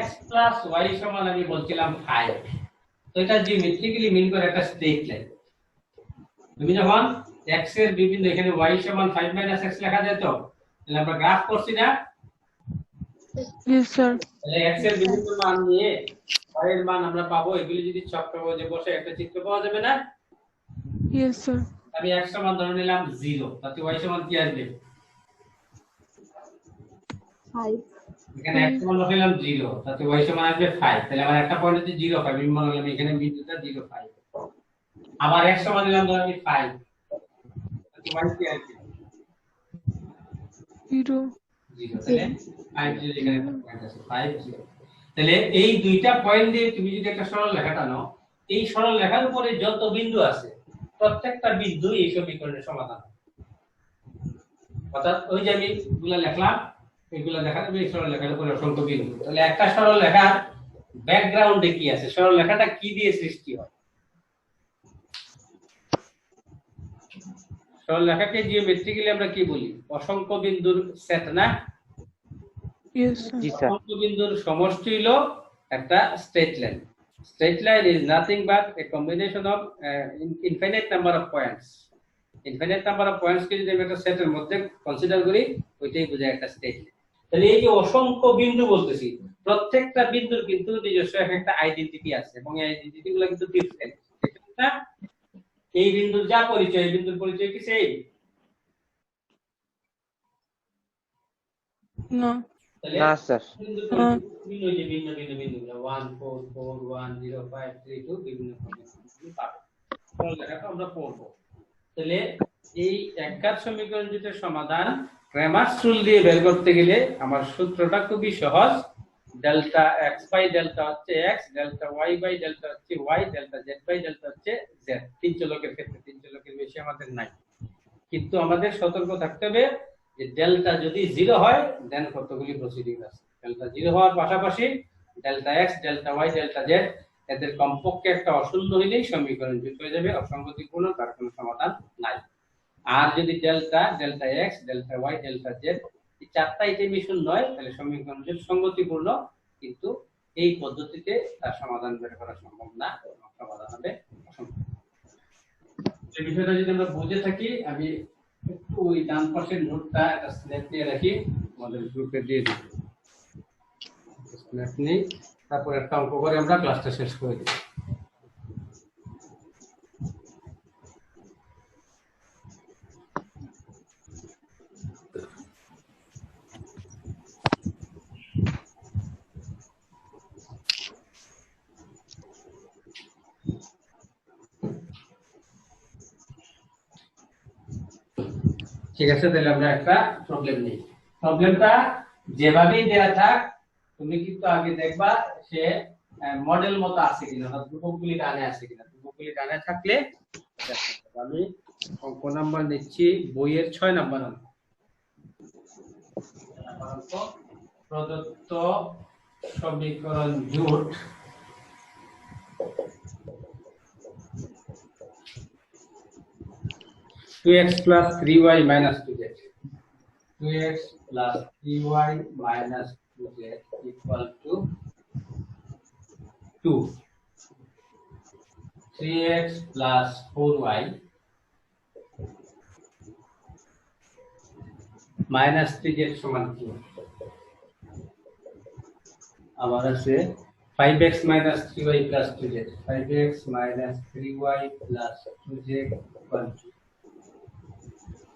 x + y সমান আমি বলছিলাম 5, তো এটা জিওমেট্রিক্যালি মিন করে একটা স্ট্রেট লাইন। তুমি যখন x এর বিভিন্ন এখানে y সমান 5 - x লেখা যায়, তো তাহলে আমরা গ্রাফ করছি না? ইয়েস স্যার তাহলে x এর বিভিন্ন মান নিয়ে y এর মান আমরা পাবো, এগুলি যদি চক্রবর্তী বসে একটা চিত্র পাওয়া যাবে না? ইয়েস স্যার আমি x সমান ধরে নিলাম 0, তাতে y সমান কি আসবে? 5 এখানে x সমান বসাইলাম 0, তাতে y সমান আসবে 5। তাহলে আমার একটা পয়েন্টে 0 5 আমি মনে করলাম এখানে বিন্দুটা 0 5। আবার x সমান নিলাম ধর আমি 5, তাতে y কি আসবে? 0 0। তাহলে 5 0 এখানে পয়েন্ট আছে 5 0। তাহলে এই দুইটা পয়েন্ট দিয়ে তুমি যদি একটা সরল রেখা টানো, এই সরল রেখার উপরে যত বিন্দু আছে প্রত্যেকটা বিন্দু এই সমীকরণের সমাধান। অর্থাৎ ওই যে আমি এগুলা লিখলাম, এগুলা দেখা যাবে এই সরল রেখার উপরে অসংখ্য বিন্দু। তাহলে একটা সরল রেখার ব্যাকগ্রাউন্ডে কি আছে, সরল রেখাটা কি দিয়ে সৃষ্টি হয়? সরল রেখাকে জিওমেট্রিক্যালি আমরা কি বলি? অসংখ্য বিন্দুর সেট না? ইয়েস স্যার জি স্যার। অসংখ্য বিন্দুর সমষ্টি হলো একটা straight line. Straight line is nothing but a combination of infinite number of points. Infinite number of points কে যদি আমরা একটা সেটের মধ্যে কনসিডার করি, ওইটাই বোঝায় একটা স্ট্রেট লাইন। তাহলে এই যে অসংখ্য বিন্দু বলতেছি, প্রত্যেকটা বিন্দুর কিন্তু নিজস্ব একটা আইডেন্টিটি আছে এবং এই আইডেন্টিটিগুলো কিন্তু ডিফারেন্ট। না, এই বিন্দুর যা পরিচয়, এই বিন্দুর পরিচয় কি সেম? না তাহলে না স্যার। বিন্দুর পরিচয় ভিন্ন যে ভিন্ন বিন্দুগুলো 1 4 4 1 0 5 3 2 বিভিন্ন কম্বিনেশন পাবো। সরল রেখাটা আমরা পড়বো। তাহলে এই একঘাত সমীকরণ যেটার সমাধান ক্র্যামারস রুল দিয়ে বের করতে গেলে আমার সূত্রটা খুবই সহজ। ডেল্টা x বাই ডেল্টা হচ্ছে x, delta y by delta হচ্ছে y, delta z by delta হচ্ছে z। তিন চলকের ক্ষেত্রে তিন চলকের বেশি আমাদের নাই, কিন্তু আমাদের সতর্ক থাকতে হবে যে ডেল্টা যদি 0 হয় দেন কতগুলি প্রসিডিং আছে। ডেল্টা 0 হওয়ার পাশাপাশি delta x, delta y, delta z এদের কমপক্ষে একটা অশূন্য হইলেই সমীকরণ জুট হয়ে যাবে, অসঙ্গতিপূর্ণ, তার কোনো সমাধান নাই। আর যদি delta, delta x, delta y, delta z এই চারটা আইটেমই শূন্য হয়, তাহলে সমীকরণ জুট সঙ্গতিপূর্ণ, কিন্তু এই পদ্ধতিতে তার সমাধান বের করা সম্ভব না, সমাধান হবে অসম্ভব। এই বিষয়টা যদি আমরা বুঝে থাকি, আমি একটু ওই ডান পাশের নোটটা একটা স্ন্যাপ দিয়ে রাখি, আমাদের গ্রুপে দিয়ে দিই। স্ন্যাপ নেই, তারপর একটা অঙ্ক করে আমরা ক্লাসটা শেষ করে দিই। ঠিক আছে, তাহলে আমরা একটা প্রবলেম নিই। প্রবলেমটা যেভাবেই দেয়া থাক তুমি কিন্তু আগে দেখবা সে মডেল মতো আছে কিনা, অর্থাৎ ধ্রুবকগুলি ডানে আছে কিনা। ধ্রুবকগুলি ডানে থাকলে আমি অঙ্ক নাম্বার নিচ্ছি বইয়ের 6 নাম্বার অঙ্ক। প্রদত্ত সমীকরণ জোট two x plus 3y minus 2z 2x plus 3y minus 2z equal to 2 3x plus 4y minus 3z সমান কি? আবার আছে 5x minus 3y plus 2z 5x minus 3y plus 2z equal to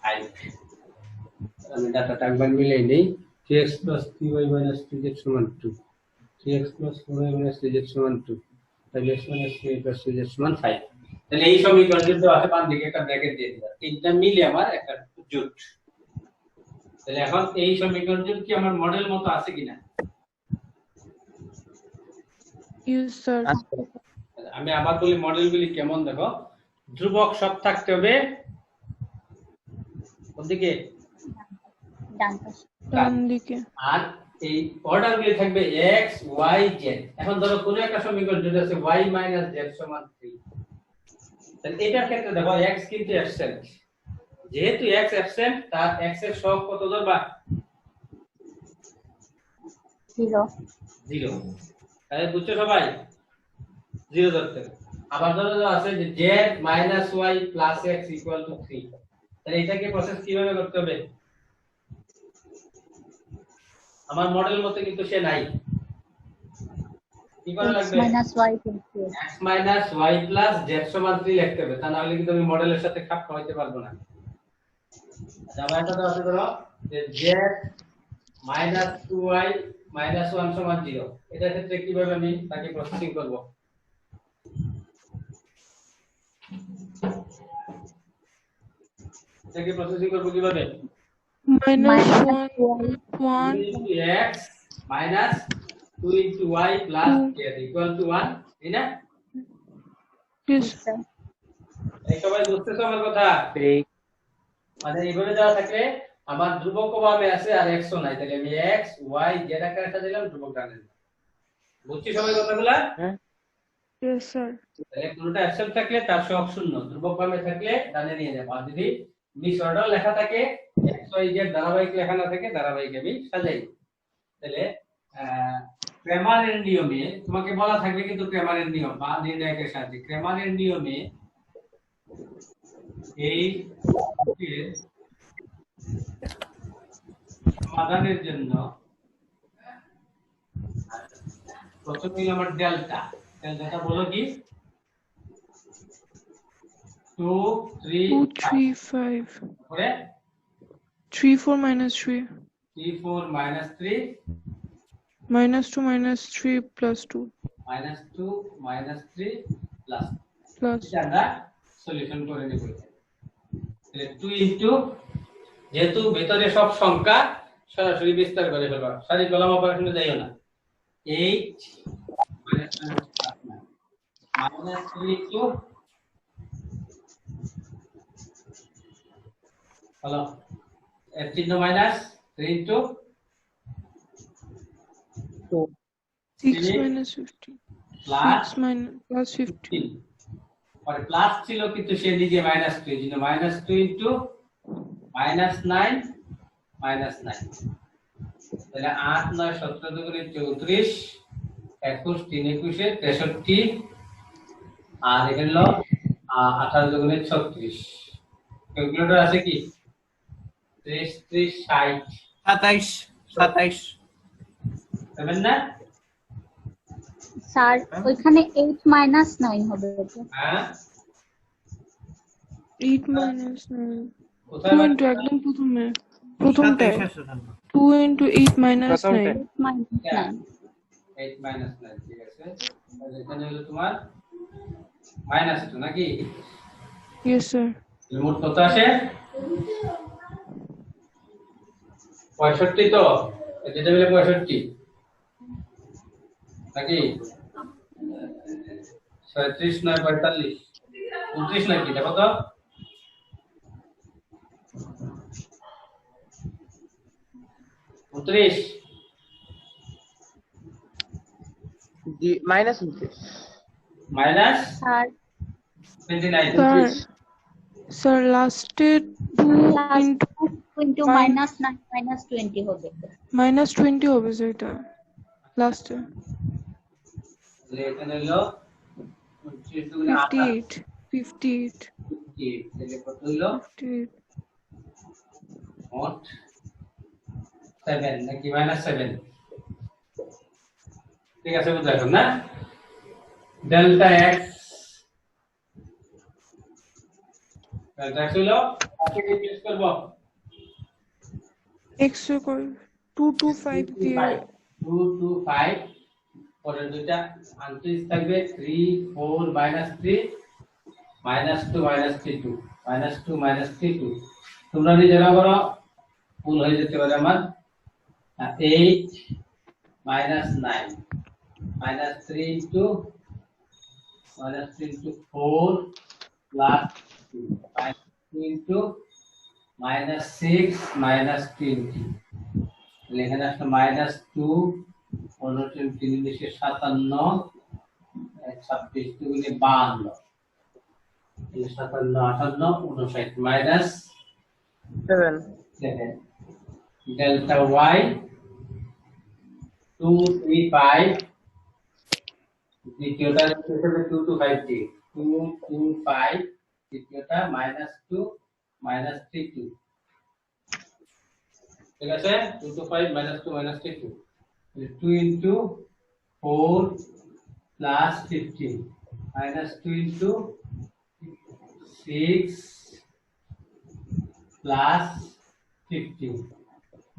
5 আমি ডাটাটা একবার মিলাই নেই 3x plus 3y minus 2z সমান 2 3x plus 4y minus 2z সমান 2 5x minus 3y plus 2z সমান 5। তাহলে এই সমীকরণের তো আছে বাম দিকে একটা ব্র্যাকেট দিয়ে দিলাম, তিনটা মিলে আমার একটা জোট। তাহলে এখন এই সমীকরণের কি আমার মডেল মতো আছে কিনা? Yes, sir. আমি আবার বলি মডেলগুলি কেমন দেখো, ধ্রুবক সব থাকতে হবে ওদিকে ডান দিকে, আর এই অর্ডারগুলি থাকবে x y z। এখন ধরো কোন একটা সমীকরণ যেটা আছে y z সমান 3, তাহলে এটার ক্ষেত্রে দেখো x কিন্তু অ্যাবসেন্ট, যেহেতু x অ্যাবসেন্ট তার x এর সহগ কত ধরবা? 0 0। তাহলে বুঝছো সবাই 0 ধরতে হবে। আবার ধরো আছে যে z y plus x equal to 3, তাহলে এটাকে প্রসেস কিভাবে করতে হবে? আমার মডেল মতে কিন্তু সে নাই, কি করা লাগবে? x minus y plus z সমান 3 লিখতে হবে, তা না হলে কিন্তু আমি মডেলের সাথে খাপ খাওয়াইতে পারবো না। আবার একটা তো আছে ধরো যে z minus 2y minus 1 সমান 0, এটার ক্ষেত্রে কিভাবে আমি তাকে প্রসেসিং করব? এটাকে প্রসেসিং করব কিভাবে? minus 1 x minus 2 into y plus z equal to 1, তাই না? yes, এই সবাই বুঝতেছো আমার কথা? মানে এইভাবে দেওয়া থাকলে আমার ধ্রুবক বামে আছে আর x ও নাই, তাহলে আমি x y z আকারে সাজাইলাম, ধ্রুবক ডানে দিলাম। বুঝছি সবাই কথাগুলা? yes, sir. তাহলে কোনটা অ্যাবসেন্ট থাকলে তার সহগ শূন্য, ধ্রুবক বামে থাকলে ডানে নিয়ে যাব। আর যদি মিস অর্ডার লেখা থাকে x y z ধারাবাহিক লেখা না থাকে ধারাবাহিক আমি সাজাই। তাহলে ক্রেমারের নিয়মে তোমাকে বলা থাকবে কিন্তু ক্রেমারের নিয়ম বা নির্ণায়কের সাহায্যে ক্রেমারের নিয়মে এই সমাধানের জন্য প্রথমে আমার ডেল্টাটা বলো কি? 2 3 5 করে 3 4 minus 3 3 4 minus 3 minus 2 minus 3 plus 2 minus 2 minus 3 plus plus আমরা সলিউশন করে নেব। তাহলে 2 ইনটু, যেহেতু ভেতরে সব সংখ্যা সরাসরি বিস্তার করে ফেলবা, সারি কলাম অপারেশনে যাইও না। 8 minus 3 ইনটু হলো এর চিহ্ন minus 3 into 6 minus 15 plus 6 minus plus 15 और प्लस ছিল কিন্তু সে নিজে মাইনাস 2, এজন্য মাইনাস 2 ইনটু মাইনাস 9 মাইনাস 9, তাহলে 8 9 17 দুগুণে 34 21 3 21 63 আর এখানে হলো 18 দুগুণে 36। ক্যালকুলেটর আছে কি? 30 30 60 27 সেভেন না স্যার ওইখানে 8 minus 9 হবে তো। হ্যাঁ 8 minus 9 কোথায় 2 into একদম প্রথমটায় 2 into 8 minus 9 minus 9 8 minus 9, ঠিক আছে। তাহলে এখানে হলো তোমার minus 2 নাকি? yes, sir. মোট কত আসে? 65 তো যেটা মিলে 65 নাকি 37 নয় 45 29 নাকি দেখো তো -29 জি -29 মাইনাস স্যার 29 স্যার স্যার লাস্টে 2 লাস্ট ইনটু ইনটু -9 -20 হবে। -20 হবে সেটা লাস্টে তাহলে এখানে হলো 29 দুগুণে 58 58 58 তাহলে কত হলো 58 মোট 7 নাকি -7 ঠিক আছে বুঝা গেল না ডেল্টা x হলো আজকে কি ইউজ করব x করে 225 দিয়ে 225 পরের দুইটা আনটিস থাকবে 3 4 -3 -2 -3 2 তোমরা নিজেরা করো ভুল হয়ে যেতে পারে আমার 8 -9 -3 into 4 plus 2 into -6 -20 এখানে আসলে -2 15 3 57 26 দুগুণে 52 57 58 59 মাইনাস 7 7 ডেল্টা y 235 দ্বিতীয়টা হিসেবে 225 দিয়ে 225 দ্বিতীয়টা -2 -32 ঠিক আছে 225 -2 -32 2 into 4 plus 15 -2 into 6 plus 15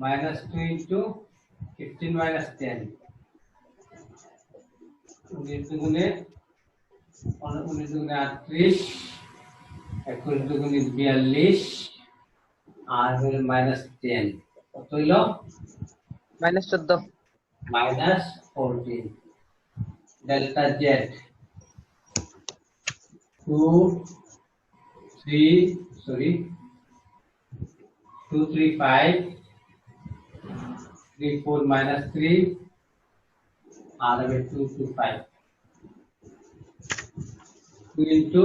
-2 into 15 minus 10 19 দুগুণে 38 21 দুগুণে 42 আর হলো -10 কত হলো -14 -14 delta z 235 34 -3 আর হবে 225 2 into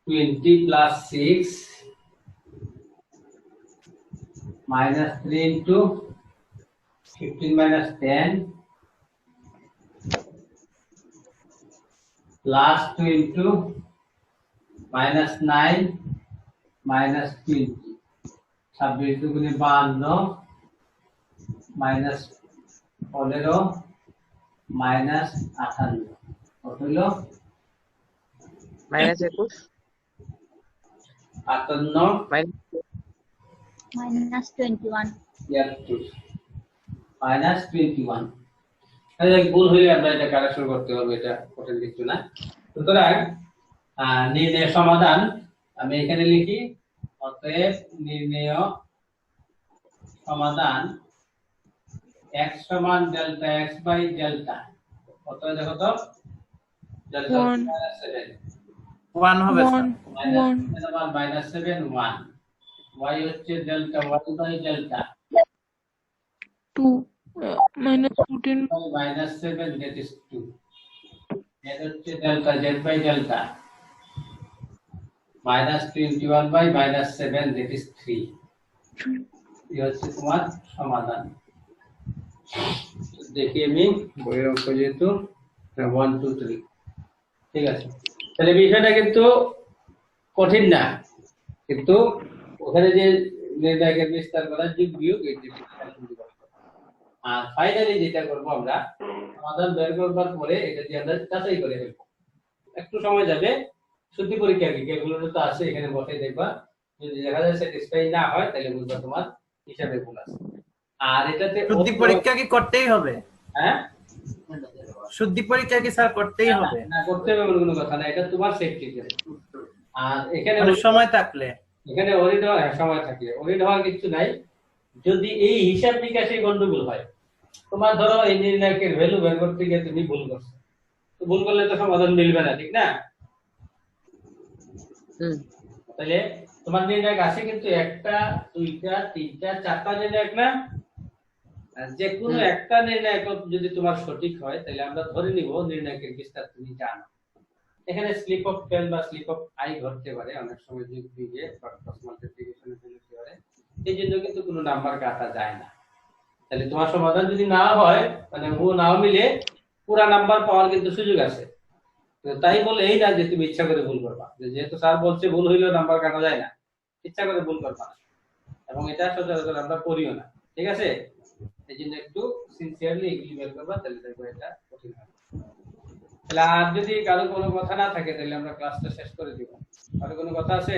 20 plus 6 -3 into 15 minus 10 plus 2 into -9 minus 20 26 দুগুণে 52 minus 15 minus 58 কত হলো -21 58 -21 -21 তাহলে ভুল হলে আমরা এটা কারেকশন করতে হবে এটা কঠিন কিছু না সুতরাং নির্ণয় সমাধান আমি এখানে লিখি অতএব নির্ণয় সমাধান x সমান ডেল্টা x বাই ডেল্টা কত দেখো তো ডেল্টা 7 1 হবে স্যার -7 1 y হচ্ছে delta y by delta 2 -14 -7 that is 2 z হচ্ছে delta z by delta -21 by -7 that is 3 এই হচ্ছে তোমার সমাধান দেখি আমি বইয়ের অঙ্ক যেহেতু 1 2 3 ঠিক আছে তাহলে বিষয়টা কিন্তু কঠিন না কিন্তু ওখানে যে নির্ণয়কের বিস্তার করা যোগ বিয়োগ এই যে আর ফাইনালি যেটা করব আমরা সমাধান বের করবার পরে এটা দিয়ে আমরা যাচাই করে ফেলব একটু সময় যাবে শুদ্ধি পরীক্ষা এগুলো তো আছে এখানে বসে দেখবা যদি দেখা যায় স্যাটিসফাই না হয় তাহলে বুঝবা তোমার হিসাবে ভুল আছে আর এটাতে শুদ্ধি পরীক্ষা কি করতেই হবে হ্যাঁ শুদ্ধি পরীক্ষা কি স্যার করতেই হবে না করতে হবে কোনো কথা না এটা তোমার সেফটি জন্য আর এখানে মানে সময় থাকলে এখানে অরিড হওয়ার সময় থাকে অরিড হওয়ার কিছু নাই যদি এই হিসাব নিকাশে গন্ডগোল হয়, তোমার ধরো এই নির্ণায়কের ভ্যালু বের করতে গিয়ে তুমি ভুল করছো, তো ভুল করলে তো সমাধান মিলবে না, ঠিক না? তাহলে তোমার নির্ণায়ক আছে কিন্তু একটা, দুইটা, তিনটা, চারটা নির্ণায়ক না? যে কোনো একটা নির্ণায়ক যদি তোমার সঠিক হয় তাহলে আমরা ধরে নিব নির্ণায়কের বিস্তার তুমি জানো। এখানে স্লিপ অফ টেল বা স্লিপ অফ আই ঘটতে পারে, অনেক সময় যোগ বিয়োগে বা ক্রস মাল্টিপ্লিকেশনে হতে পারে, এই জন্য কিন্তু কোনো নাম্বার কাটা যায় না। তাহলে তোমার সমাধান যদি না হয়, মানে ও নাও মিলে, পুরা নাম্বার পাওয়ার কিন্তু সুযোগ আছে। তো তাই বলে এই না যে তুমি ইচ্ছা করে ভুল করবা, যেহেতু স্যার বলছে ভুল হইলেও নাম্বার কাটা যায় না, ইচ্ছা করে ভুল করবা না, এবং এটা সচরাচর আমরা করিও না, ঠিক আছে? এই জন্য একটু সিনসিয়ারলি এগুলি বের করবা, তাহলে দেখবো এটা কঠিন হবে। তাহলে আর যদি কারো কোনো কথা না থাকে তাহলে আমরা ক্লাসটা শেষ করে দিব। আর কোনো কথা আছে?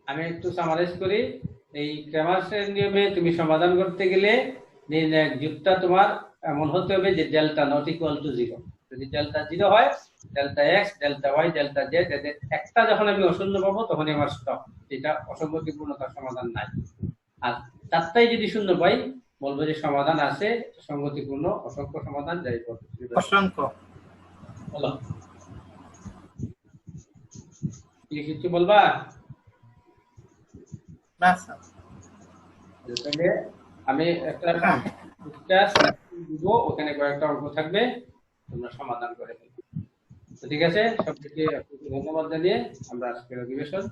আমি একটু সামারাইজ করি। এই ক্র্যামারের নিয়মে তুমি সমাধান করতে গেলে নির্ণায়ক যুক্তটা তোমার এমন হতে হবে যে ডেল্টা নট ইকুয়াল টু 0। যদি ডেল্টা 0 হয়, delta x, delta y, delta z এদের একটা যখন আমি অশূন্য পাবো তখনই আমার স্টপ, এটা অসঙ্গতিপূর্ণতার সমাধান নাই। আর চারটাই যদি শূন্য পাই বলবো যে সমাধান আছে, সঙ্গতিপূর্ণ অসংখ্য সমাধান যাই অসংখ্য। বলো কি কিছু বলবা? না স্যার। তাহলে আমি একটা দিব, ওখানে কয়েকটা অঙ্ক থাকবে, তোমরা সমাধান করে ফেলবে। ঠিক আছে, সবথেকে ধন্যবাদ জানিয়ে আমরা আজকের অধিবেশন